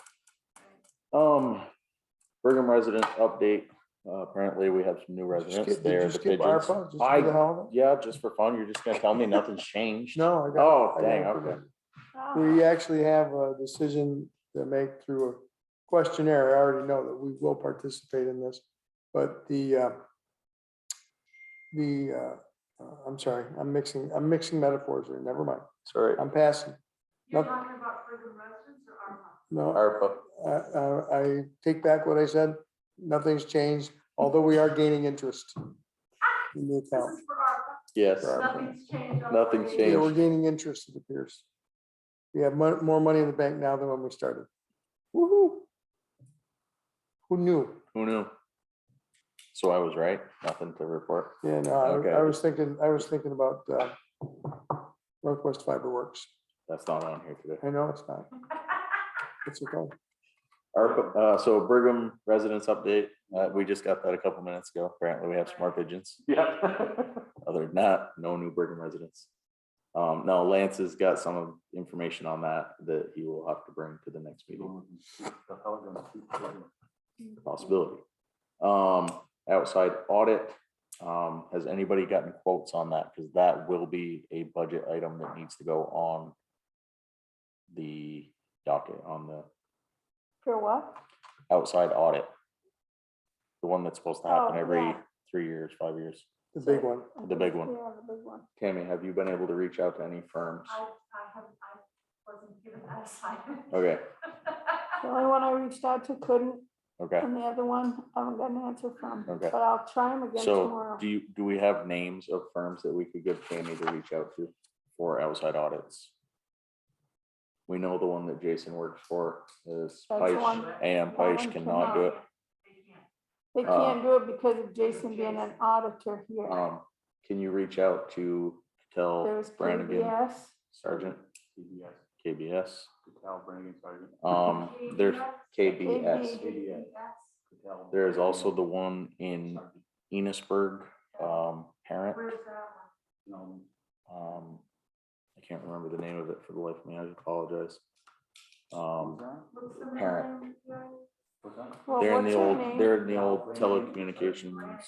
Speaker 1: Brigham resident update, apparently we have some new residents there,
Speaker 3: Did you
Speaker 1: the
Speaker 3: skip
Speaker 1: pigeons.
Speaker 3: ARPA just for the holiday?
Speaker 1: Yeah, just for fun, you're just gonna tell me nothing's changed?
Speaker 3: No, I got.
Speaker 1: Oh,
Speaker 3: I got
Speaker 1: dang,
Speaker 3: it for
Speaker 1: okay.
Speaker 3: the- We actually have a decision to make through a questionnaire. I already know that we will participate in this. But I'm sorry, I'm mixing metaphors here. Never mind.
Speaker 1: Sorry,
Speaker 3: I'm passing.
Speaker 4: You're
Speaker 3: Nope.
Speaker 4: talking about Brigham residents or ARPA?
Speaker 3: No,
Speaker 1: ARPA,
Speaker 3: I take back what I said. Nothing's changed, although we are gaining interest in the
Speaker 4: This
Speaker 3: account.
Speaker 4: is for ARPA.
Speaker 1: yes,
Speaker 4: Nothing's changed. on
Speaker 1: Nothing's
Speaker 4: the-
Speaker 3: Yeah,
Speaker 1: changed.
Speaker 3: we're gaining interest, it appears. We have more money in the bank now than when we started. Woo-hoo. Who knew?
Speaker 1: who knew? So I was right, nothing to report.
Speaker 3: Yeah, no,
Speaker 1: Okay.
Speaker 3: I was thinking about Northwest Fiber Works.
Speaker 1: That's not on here today.
Speaker 3: I know it's not. It's okay.
Speaker 1: ARPA, so Brigham residents update, we just got that a couple minutes ago. Apparently we have some more pigeons.
Speaker 8: Yeah.
Speaker 1: Other than that, no new Brigham residents. No, Lance has got some of the information on that he will have to bring to the next meeting. Possibility. Outside audit, has anybody gotten quotes on that? Because that will be a budget item that needs to go on the docket, on the
Speaker 5: For what?
Speaker 1: outside audit. The one that's supposed to happen
Speaker 5: Oh,
Speaker 1: every
Speaker 5: yeah.
Speaker 1: 3 years, 5 years.
Speaker 3: The big one.
Speaker 1: The big one.
Speaker 5: Yeah, the big one.
Speaker 1: Tammy, have you been able to reach out to any firms?
Speaker 4: I wasn't given that assignment.
Speaker 1: Okay,
Speaker 5: The only one I reached out to couldn't,
Speaker 1: okay.
Speaker 5: and the other one I haven't got an answer from,
Speaker 1: Okay.
Speaker 5: but I'll try them again
Speaker 1: So
Speaker 5: tomorrow.
Speaker 1: do we have names of firms that we could give Tammy to reach out to for outside audits? We know the one that Jason works for is
Speaker 5: That's the
Speaker 1: Peisch,
Speaker 5: one.
Speaker 1: AM
Speaker 5: That
Speaker 1: Peisch
Speaker 5: one
Speaker 1: cannot do it.
Speaker 5: They can't do it because of Jason being an auditor here.
Speaker 1: Can you reach out to tell
Speaker 5: There's
Speaker 1: Brannigan
Speaker 5: KBS.
Speaker 1: Sergeant,
Speaker 8: CBS,
Speaker 1: KBS?
Speaker 8: Patel, Brannigan, Sergeant.
Speaker 1: There's KBS.
Speaker 5: KB.
Speaker 8: Patel,
Speaker 1: There's also the one in Enosburg, Parent.
Speaker 4: Where's that
Speaker 8: No,
Speaker 1: I can't remember the name of it for the life of me. I apologize.
Speaker 8: who's that?
Speaker 4: What's the
Speaker 1: Parent.
Speaker 4: name?
Speaker 8: What's that?
Speaker 5: Well,
Speaker 1: They're in
Speaker 5: what's
Speaker 1: the
Speaker 5: her
Speaker 1: old,
Speaker 5: name?
Speaker 1: they're in the old telecommunications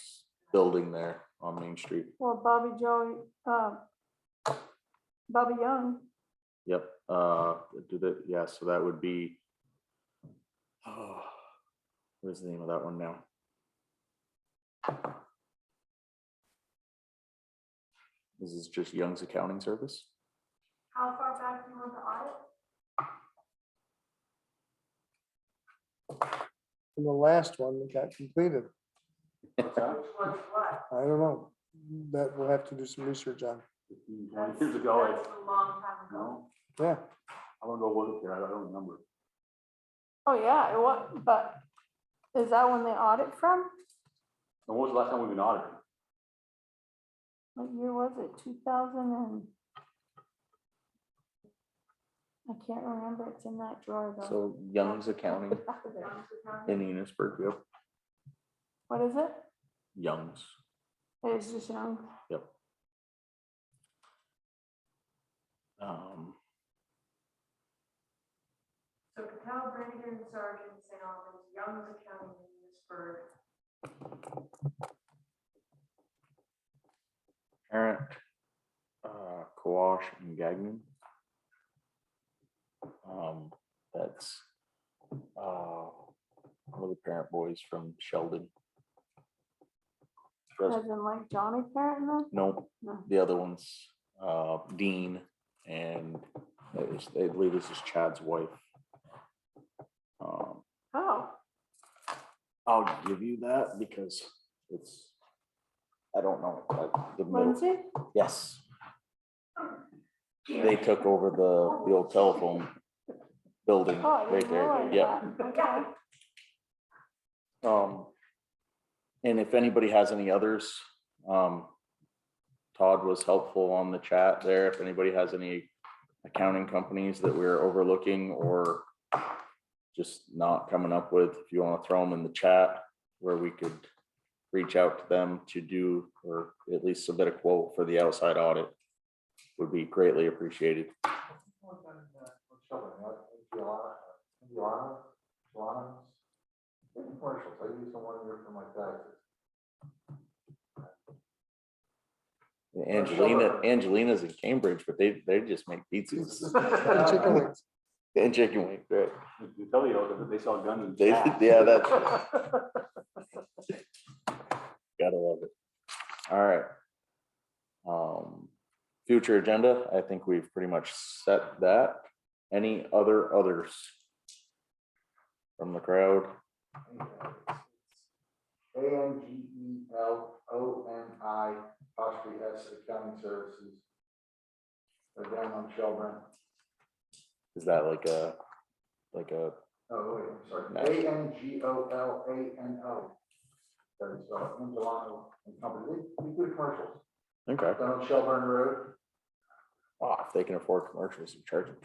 Speaker 1: building there on Main Street.
Speaker 5: Well, Bobby Young.
Speaker 1: Yep, yeah, so that would be. Oh, what's the name of that one now? This is just Young's Accounting Service.
Speaker 4: How far back do you want the audit?
Speaker 3: And the last one that got completed.
Speaker 4: Which was what?
Speaker 3: I don't know. That we'll have to do some research on.
Speaker 8: 15, 20 years ago,
Speaker 4: That's a long time ago.
Speaker 8: no,
Speaker 3: Yeah,
Speaker 8: I want to go look there, I don't remember.
Speaker 5: Oh, yeah, it was, but is that when they audit from?
Speaker 8: And when was the last time we've been audited?
Speaker 5: What year was it? 2000 and? I can't remember. It's in that drawer though.
Speaker 1: So Young's Accounting in Enosburg, yep,
Speaker 5: What is it?
Speaker 1: Young's,
Speaker 5: It's just Young.
Speaker 1: yep.
Speaker 4: So Patel, Brannigan, Sergeant, St. Albans, Young's Accounting in Enosburg.
Speaker 1: Parent, Kawash and Gagnon. it's one of the parent boys from Sheldon.
Speaker 5: As in like Johnny Parent then?
Speaker 1: No,
Speaker 5: No.
Speaker 1: the other one's Dean, and I believe this is Chad's wife.
Speaker 5: Oh,
Speaker 1: I'll give you that because it's, I don't know, like the middle.
Speaker 5: Lindsay?
Speaker 1: Yes. They took over the old telephone building
Speaker 5: Oh, I
Speaker 1: right
Speaker 5: didn't
Speaker 1: there.
Speaker 5: realize
Speaker 1: Yeah.
Speaker 5: that. Okay.
Speaker 1: And if anybody has any others, Todd was helpful on the chat there. If anybody has any accounting companies that we're overlooking or just not coming up with, if you want to throw them in the chat where we could reach out to them to do, or at least submit a quote for the outside audit, would be greatly appreciated.
Speaker 2: Commercials, I use the one year for my taxes.
Speaker 1: Angelina's in Cambridge, but they just make pizzas
Speaker 3: Chicken wings.
Speaker 1: and chicken wings, right?
Speaker 8: You tell you, that they sell guns. and
Speaker 1: They,
Speaker 8: gas.
Speaker 1: yeah, that's, gotta love it. All right. Future agenda, I think we've pretty much set that. Any others from the crowd?
Speaker 2: ANGELONI Accounting Services. They're down on Shelburne.
Speaker 1: Is that like a,
Speaker 2: Oh, wait, I'm sorry.
Speaker 1: No.
Speaker 2: ANGOLANO. That's Angelano and Company. We do commercials.
Speaker 1: okay.
Speaker 2: Down on Shelburne Road.
Speaker 1: Wow, if they can afford commercials, we charge them.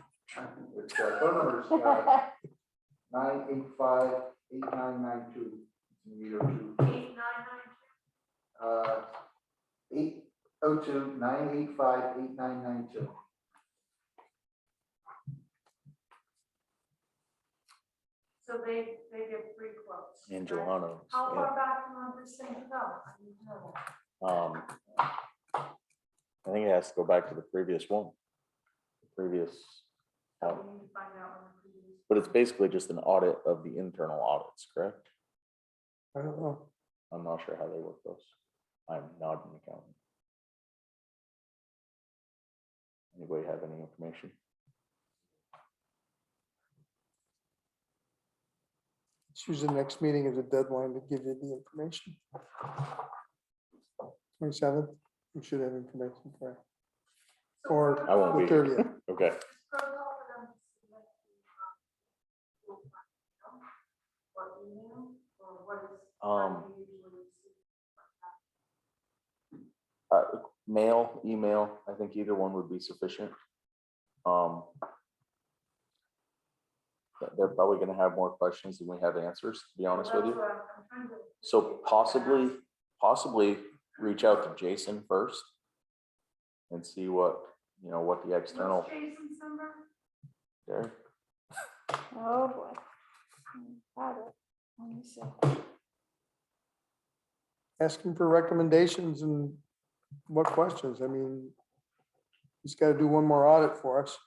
Speaker 2: It's phone numbers 985-8992. 802-985-8992.
Speaker 4: So they get free quotes. right?
Speaker 1: Angelano.
Speaker 4: How
Speaker 1: Yeah.
Speaker 4: far back do you want this thing to go? I need to know that.
Speaker 1: I think it has to go back to the previous one.
Speaker 4: So we need to find out when the previous.
Speaker 1: But it's basically just an audit of the internal audits, correct?
Speaker 3: I don't know.
Speaker 1: I'm not sure how they work those. I'm not an accountant. Anybody have any information?
Speaker 3: Let's use the next meeting as a deadline to give you the information. 27th, we should have information for it. Or
Speaker 1: I won't
Speaker 3: the
Speaker 1: be here.
Speaker 3: 30th.
Speaker 1: Okay.
Speaker 4: Protocol for them to submit the, or email, or what is? how do you usually see?
Speaker 1: Mail, email, I think either one would be sufficient. They're probably gonna have more questions than we have answers, to be honest with
Speaker 4: That's
Speaker 1: you.
Speaker 4: what I'm trying to.
Speaker 1: So possibly reach out to Jason first and see what, what the external
Speaker 4: What's Jason's number?
Speaker 1: there.
Speaker 5: Oh, boy. Got it. Let me see.
Speaker 3: Ask him for recommendations and what questions. I mean, he's got to do one more audit for us.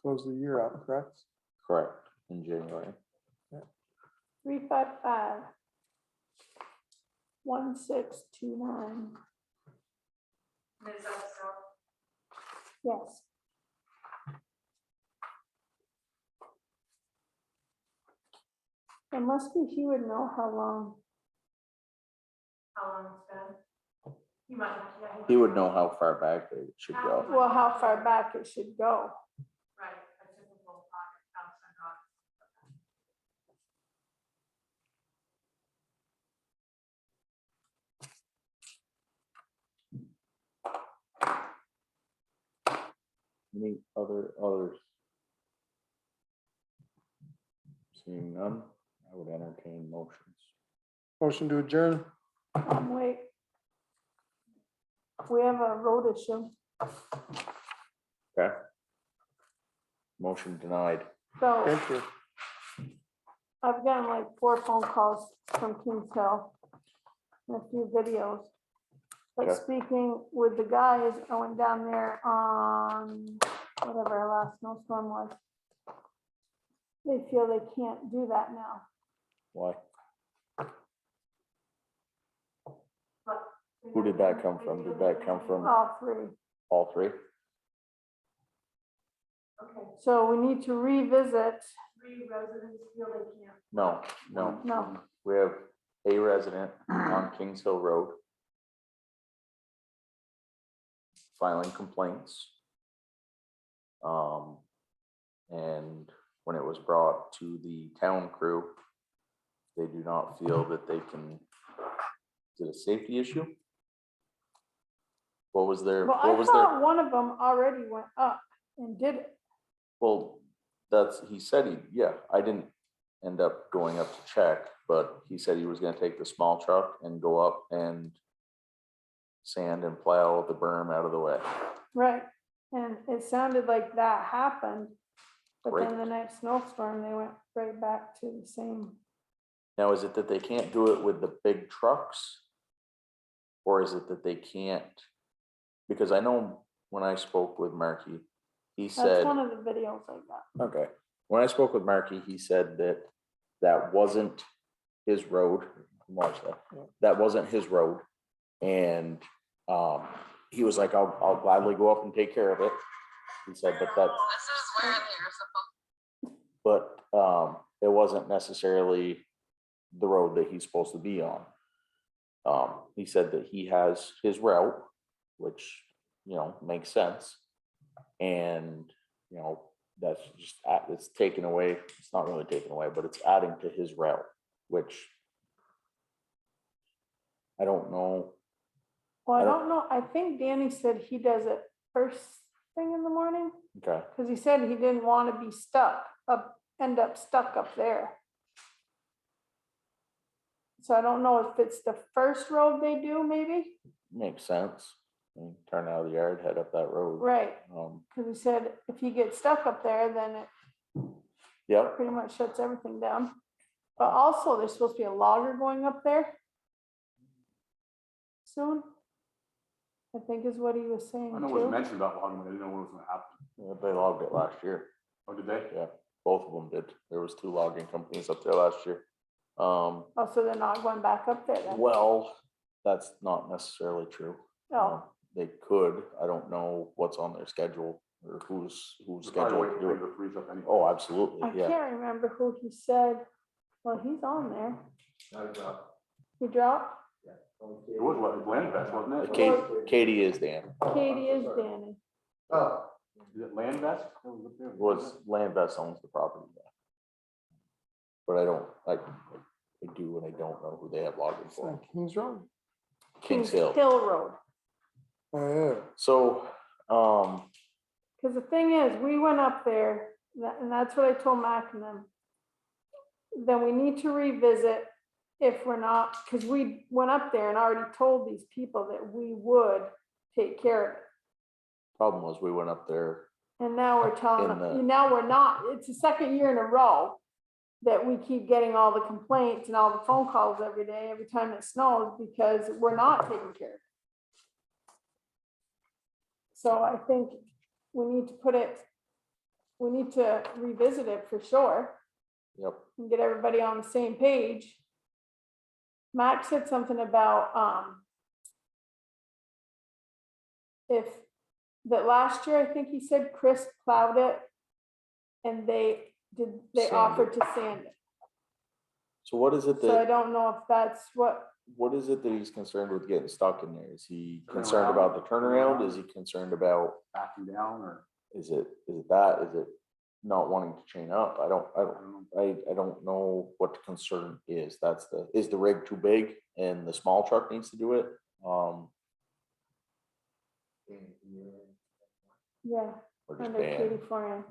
Speaker 3: Close the year out, correct?
Speaker 1: Correct, in January.
Speaker 5: 355-1629.
Speaker 4: Is that so?
Speaker 5: Yes. It must be, he would know how long.
Speaker 4: How long it's been? You might have to.
Speaker 1: He would know how far back they should go.
Speaker 5: Well, how far back it should go.
Speaker 4: Right, a typical project outside audit.
Speaker 1: Any others? Seeing none, I would entertain motions.
Speaker 3: Motion to adjourn.
Speaker 5: Wait. We have a road issue.
Speaker 1: Okay. Motion denied.
Speaker 5: So
Speaker 3: Thank you.
Speaker 5: I've gotten like 4 phone calls from Kings Hill and a few videos. But
Speaker 1: Okay.
Speaker 5: speaking with the guys going down there on whatever our last snowstorm was, they feel they can't do that now.
Speaker 1: Why? Who did that come from? Did that come from
Speaker 5: All three.
Speaker 1: all three?
Speaker 4: Okay,
Speaker 5: So we need to revisit.
Speaker 4: 3 residents feel they can't.
Speaker 1: No.
Speaker 5: No,
Speaker 1: We have a resident on Kings Hill Road filing complaints. And when it was brought to the town crew, they do not feel that they can, is it a safety issue? What was their,
Speaker 5: well,
Speaker 1: what
Speaker 5: I
Speaker 1: was their,
Speaker 5: thought one of them already went up and did it.
Speaker 1: well, that's, he said yeah, I didn't end up going up to check, but he said he was gonna take the small truck and go up and sand and plow the berm out of the way.
Speaker 5: Right, and it sounded like that happened, but then
Speaker 1: Right.
Speaker 5: the next snowstorm, they went right back to the same.
Speaker 1: Now, is it that they can't do it with the big trucks? Or is it that they can't? Because I know when I spoke with Markey, he
Speaker 5: That's
Speaker 1: said,
Speaker 5: one of the videos I got.
Speaker 1: okay, when I spoke with Markey, he said that that wasn't his road. Watch that. That wasn't his road. And he was like, I'll gladly go up and take care of it. He said, but that. But it wasn't necessarily the road that he's supposed to be on. He said that he has his route, which, you know, makes sense. And, you know, that's just, it's taken away, it's not really taken away, but it's adding to his route, which I don't know.
Speaker 5: Well, I
Speaker 1: I don't-
Speaker 5: don't know, I think Danny said he does it first thing in the morning,
Speaker 1: Okay,
Speaker 5: because he said he didn't want to be end up stuck up there. So I don't know if it's the first road they do, maybe,
Speaker 1: makes sense. And turn out of the yard, head up that road.
Speaker 5: right,
Speaker 1: Um,
Speaker 5: because he said if he gets stuck up there, then it
Speaker 1: yep,
Speaker 5: pretty much shuts everything down. But also, there's supposed to be a logger going up there soon, I think is what he was saying
Speaker 8: I know it was
Speaker 5: too.
Speaker 8: mentioned about logging, but I didn't know when it was gonna happen.
Speaker 1: they logged it last year.
Speaker 8: Oh, did they?
Speaker 1: Yeah, both of them did. There was 2 logging companies up there last year.
Speaker 5: Oh, so they're not going back up there then?
Speaker 1: Well, that's not necessarily true.
Speaker 5: Oh,
Speaker 1: They could, I don't know what's on their schedule or who's
Speaker 8: Probably
Speaker 1: scheduled
Speaker 8: waiting
Speaker 1: to
Speaker 8: for
Speaker 1: do
Speaker 8: it
Speaker 1: it.
Speaker 8: to freeze up anyway.
Speaker 1: Oh, absolutely,
Speaker 5: I
Speaker 1: yeah.
Speaker 5: can't remember who he said, well, he's on there, he dropped,
Speaker 8: It was what, Land Vest, wasn't it?
Speaker 1: Katie is Dan.
Speaker 5: Katie is Danny.
Speaker 2: Oh,
Speaker 8: Is it Land Vest? That was up there.
Speaker 1: Was Land Vest owns the property. Yeah. But I do and I don't know who they have logging
Speaker 3: It's
Speaker 1: for.
Speaker 3: like Kings Road.
Speaker 1: Kings Hill.
Speaker 5: Hill Road.
Speaker 3: Oh, yeah.
Speaker 1: So,
Speaker 5: Because the thing is, we went up there, and that's what I told Mac and them. Then we need to revisit if we're not, because we went up there and already told these people that we would take care of it.
Speaker 1: problem was we went up there,
Speaker 5: And now we're telling
Speaker 1: In the-
Speaker 5: them, now we're not, it's the second year in a row that we keep getting all the complaints and all the phone calls every day, every time it snows, because we're not taking care of it. So I think we need to revisit it for sure
Speaker 1: yep,
Speaker 5: and get everybody on the same page. Max said something about, that last year, I think he said Chris plowed it and they
Speaker 1: Sand
Speaker 5: offered to sand it.
Speaker 1: so what is it
Speaker 5: So I
Speaker 1: that,
Speaker 5: don't know if that's
Speaker 1: what is it that he's concerned with getting stuck in there? Is he
Speaker 8: Turnaround.
Speaker 1: concerned about the turnaround? Is he concerned about,
Speaker 8: Backing down or?
Speaker 1: is it that, is it not wanting to chain up? I don't know what the concern is. Is the rig too big and the small truck needs to do it?
Speaker 5: yeah,
Speaker 1: Or just
Speaker 5: under
Speaker 1: ban?
Speaker 5: Katie Florian.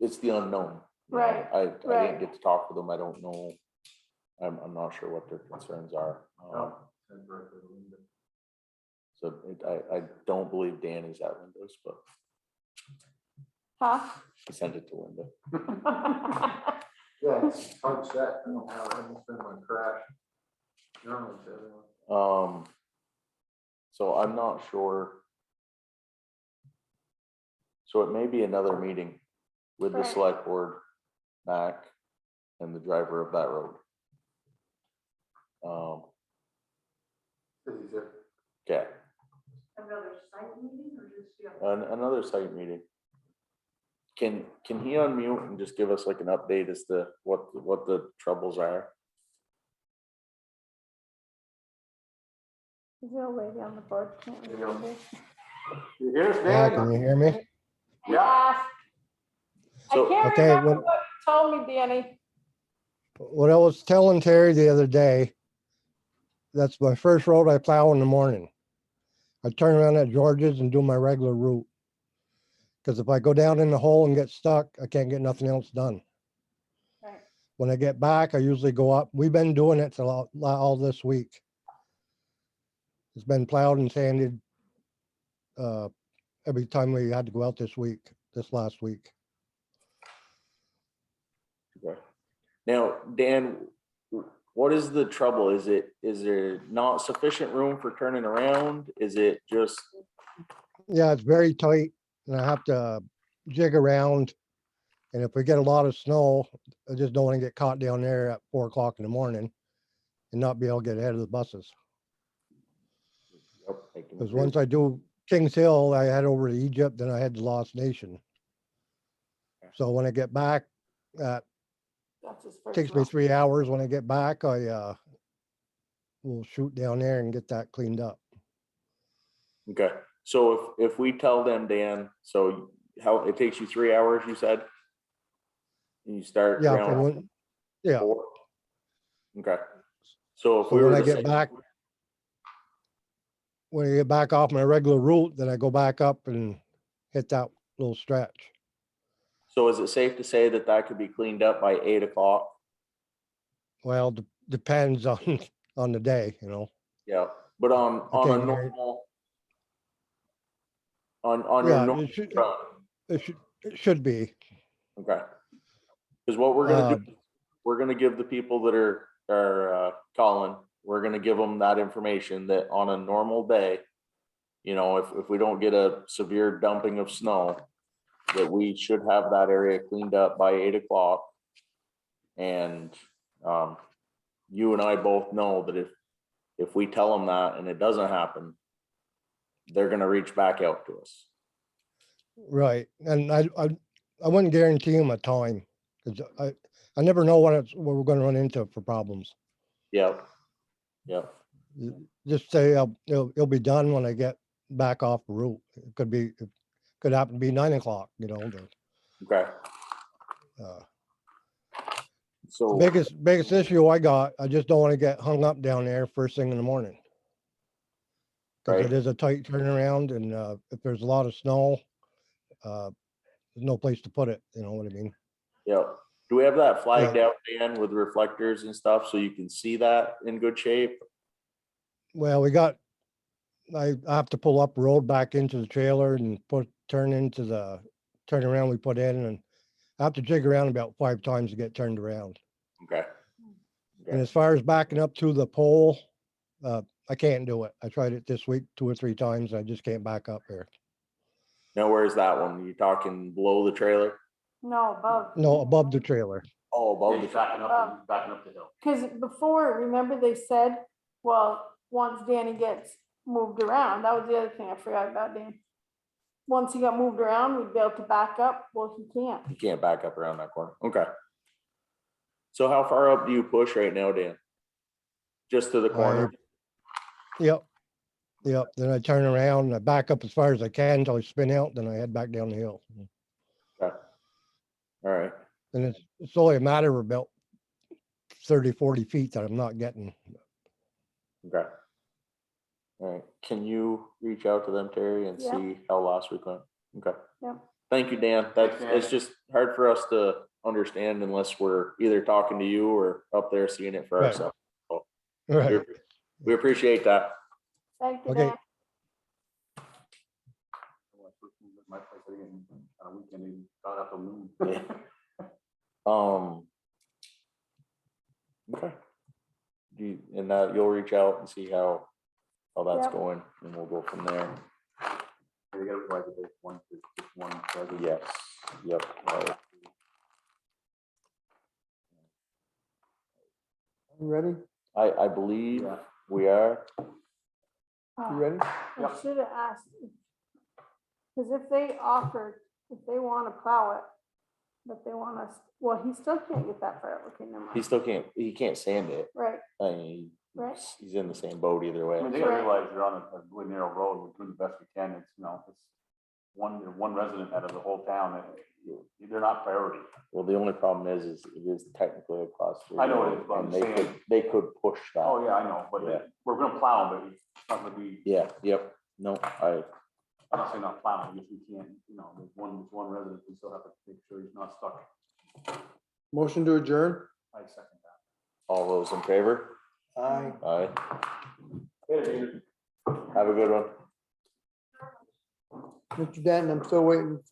Speaker 1: It's the unknown. you know?
Speaker 5: Right,
Speaker 1: I
Speaker 5: right.
Speaker 1: didn't get to talk with them. I don't know. I'm not sure what their concerns are. So I don't believe Danny's at Windows, but
Speaker 5: Huh?
Speaker 1: he sent it to Linda.
Speaker 2: Yeah, it's hard set. I don't know how it's been on crash. Normally it's everyone.
Speaker 1: So I'm not sure. So it may be another meeting with the
Speaker 5: Right.
Speaker 1: select board, Mac, and the driver of that road.
Speaker 2: It's easier.
Speaker 1: Okay,
Speaker 4: Another site meeting or just, yeah?
Speaker 1: another site meeting. Can he unmute and just give us like an update as to what the troubles are?
Speaker 5: Is there a lady on the board? Can't
Speaker 2: There you go.
Speaker 5: remember.
Speaker 2: You hear us,
Speaker 10: Yeah,
Speaker 2: Dan?
Speaker 10: can you hear me?
Speaker 2: Yeah.
Speaker 5: I
Speaker 1: So-
Speaker 5: can't
Speaker 10: Okay,
Speaker 5: remember
Speaker 10: what-
Speaker 5: what you told me, Danny.
Speaker 10: What I was telling Terry the other day, that's my first road I plow in the morning. I turn around at George's and do my regular route. Because if I go down in the hole and get stuck, I can't get nothing else done.
Speaker 5: Right.
Speaker 10: When I get back, I usually go up. We've been doing it all this week. It's been plowed and sanded every time we had to go out this last week.
Speaker 1: Okay. Now, Dan, what is the trouble? Is there not sufficient room for turning around? Is it just,
Speaker 10: Yeah, it's very tight and I have to jig around. And if we get a lot of snow, I just don't want to get caught down there at 4 o'clock in the morning and not be able to get ahead of the buses. Because once I do Kings Hill, I head over to Egypt, then I head to Lost Nation. So when I get back,
Speaker 5: That's his first
Speaker 10: takes me
Speaker 5: round.
Speaker 10: 3 hours. When I get back, I will shoot down there and get that cleaned up.
Speaker 1: okay, so if we tell them, Dan, so how, it takes you 3 hours, you said? And you start
Speaker 10: Yeah,
Speaker 1: around
Speaker 10: yeah.
Speaker 1: 4? Okay, so if
Speaker 10: So
Speaker 1: we
Speaker 10: when
Speaker 1: were
Speaker 10: I
Speaker 1: to
Speaker 10: get
Speaker 1: say,
Speaker 10: back, off my regular route, then I go back up and hit that little stretch.
Speaker 1: so is it safe to say that that could be cleaned up by 8 o'clock?
Speaker 10: Well, depends on the day, you know.
Speaker 1: Yeah, but on a
Speaker 10: can't
Speaker 1: normal, on your
Speaker 10: Yeah,
Speaker 1: normal run,
Speaker 10: it should be.
Speaker 1: okay. Because what we're gonna do, we're gonna give the people that are calling, we're gonna give them that information that on a normal day, you know, if we don't get a severe dumping of snow, that we should have that area cleaned up by 8 o'clock. And you and I both know that if we tell them that and it doesn't happen, they're gonna reach back out to us.
Speaker 10: Right, and I wouldn't guarantee them a time, because I never know what we're gonna run into for problems.
Speaker 1: Yep. Yep.
Speaker 10: Just say it'll be done when I get back off the route. It could happen to be 9 o'clock, you know.
Speaker 1: Okay.
Speaker 10: The
Speaker 1: So,
Speaker 10: biggest issue I just don't want to get hung up down there first thing in the morning. Because
Speaker 1: right,
Speaker 10: it is a tight turnaround, and if there's a lot of snow, there's no place to put it, you know what I mean?
Speaker 1: yeah. Do we have that flagged out, Dan, with reflectors and stuff so you can see that in good shape?
Speaker 10: Well, I have to pull up road back into the trailer and turn into the turnaround we put in, and I have to jig around about 5 times to get turned around.
Speaker 1: Okay.
Speaker 10: And
Speaker 1: Okay.
Speaker 10: as far as backing up to the pole, I can't do it. I tried it this week 2 or 3 times. I just can't back up there.
Speaker 1: Now, where's that one? You talking below the trailer?
Speaker 5: No, above.
Speaker 10: No, above the trailer.
Speaker 1: Oh, above
Speaker 8: Yeah,
Speaker 1: the
Speaker 8: he's
Speaker 1: trailer.
Speaker 8: backing up the hill.
Speaker 5: Because before, remember they said, well, once Danny gets moved around, that was the other thing I forgot about, Dan. Once he got moved around, we'd be able to back up. Well, he can't.
Speaker 1: You can't back up around that corner. Okay. So how far up do you push right now, Dan? Just to the corner?
Speaker 10: Yep. Then I turn around and I back up as far as I can until I spin out, then I head back down the hill.
Speaker 1: Okay. All right.
Speaker 10: And it's only a matter of about 30, 40 feet that I'm not getting.
Speaker 1: Okay. All right. Can you reach out to them, Terry, and
Speaker 5: Yeah.
Speaker 1: see how last week went? Okay.
Speaker 5: Yeah.
Speaker 1: Thank you, Dan. It's just hard for us to understand unless we're either talking to you or up there seeing it for
Speaker 10: Right.
Speaker 1: ourselves. So
Speaker 10: Right.
Speaker 1: we appreciate that.
Speaker 5: Thank you,
Speaker 10: Okay.
Speaker 5: Dan.
Speaker 8: sitting in on a weekend, they got up till noon.
Speaker 1: Yeah. Okay. And that you'll reach out and see how that's
Speaker 5: Yep.
Speaker 1: going, and we'll go from there.
Speaker 8: They gotta realize that there's just one president.
Speaker 1: Yes, yep.
Speaker 3: You ready?
Speaker 1: I believe
Speaker 8: Yeah.
Speaker 1: we are.
Speaker 3: You ready?
Speaker 5: I should have asked. Because if they offered, if they want to plow it, but they want us, well, he still can't get that far. Okay, never
Speaker 1: He
Speaker 5: mind.
Speaker 1: still can't, he can't sand it.
Speaker 5: Right,
Speaker 1: I mean,
Speaker 5: Right.
Speaker 1: he's in the same boat either way.
Speaker 8: I mean, they gotta
Speaker 5: Right.
Speaker 8: realize they're on a really narrow road, we're doing the best we can, it's, it's one resident out of the whole town, they're not priority.
Speaker 1: Well, the only problem is it is technically a class 3.
Speaker 8: I know it is, but I'm
Speaker 1: and they
Speaker 8: saying-
Speaker 1: could, they could push that.
Speaker 8: Oh, yeah, I know, but
Speaker 1: Yeah.
Speaker 8: we're gonna plow, but it's not gonna be,
Speaker 1: Yeah, yep. No,
Speaker 8: I'm not saying not plowing, I guess we can't, there's one resident, we still have to make sure he's not stuck.
Speaker 3: Motion to adjourn?
Speaker 8: I second that.
Speaker 1: all those in favor?
Speaker 3: Aye.
Speaker 1: Aye. Have a good one.
Speaker 3: Mr. Denton, I'm still waiting for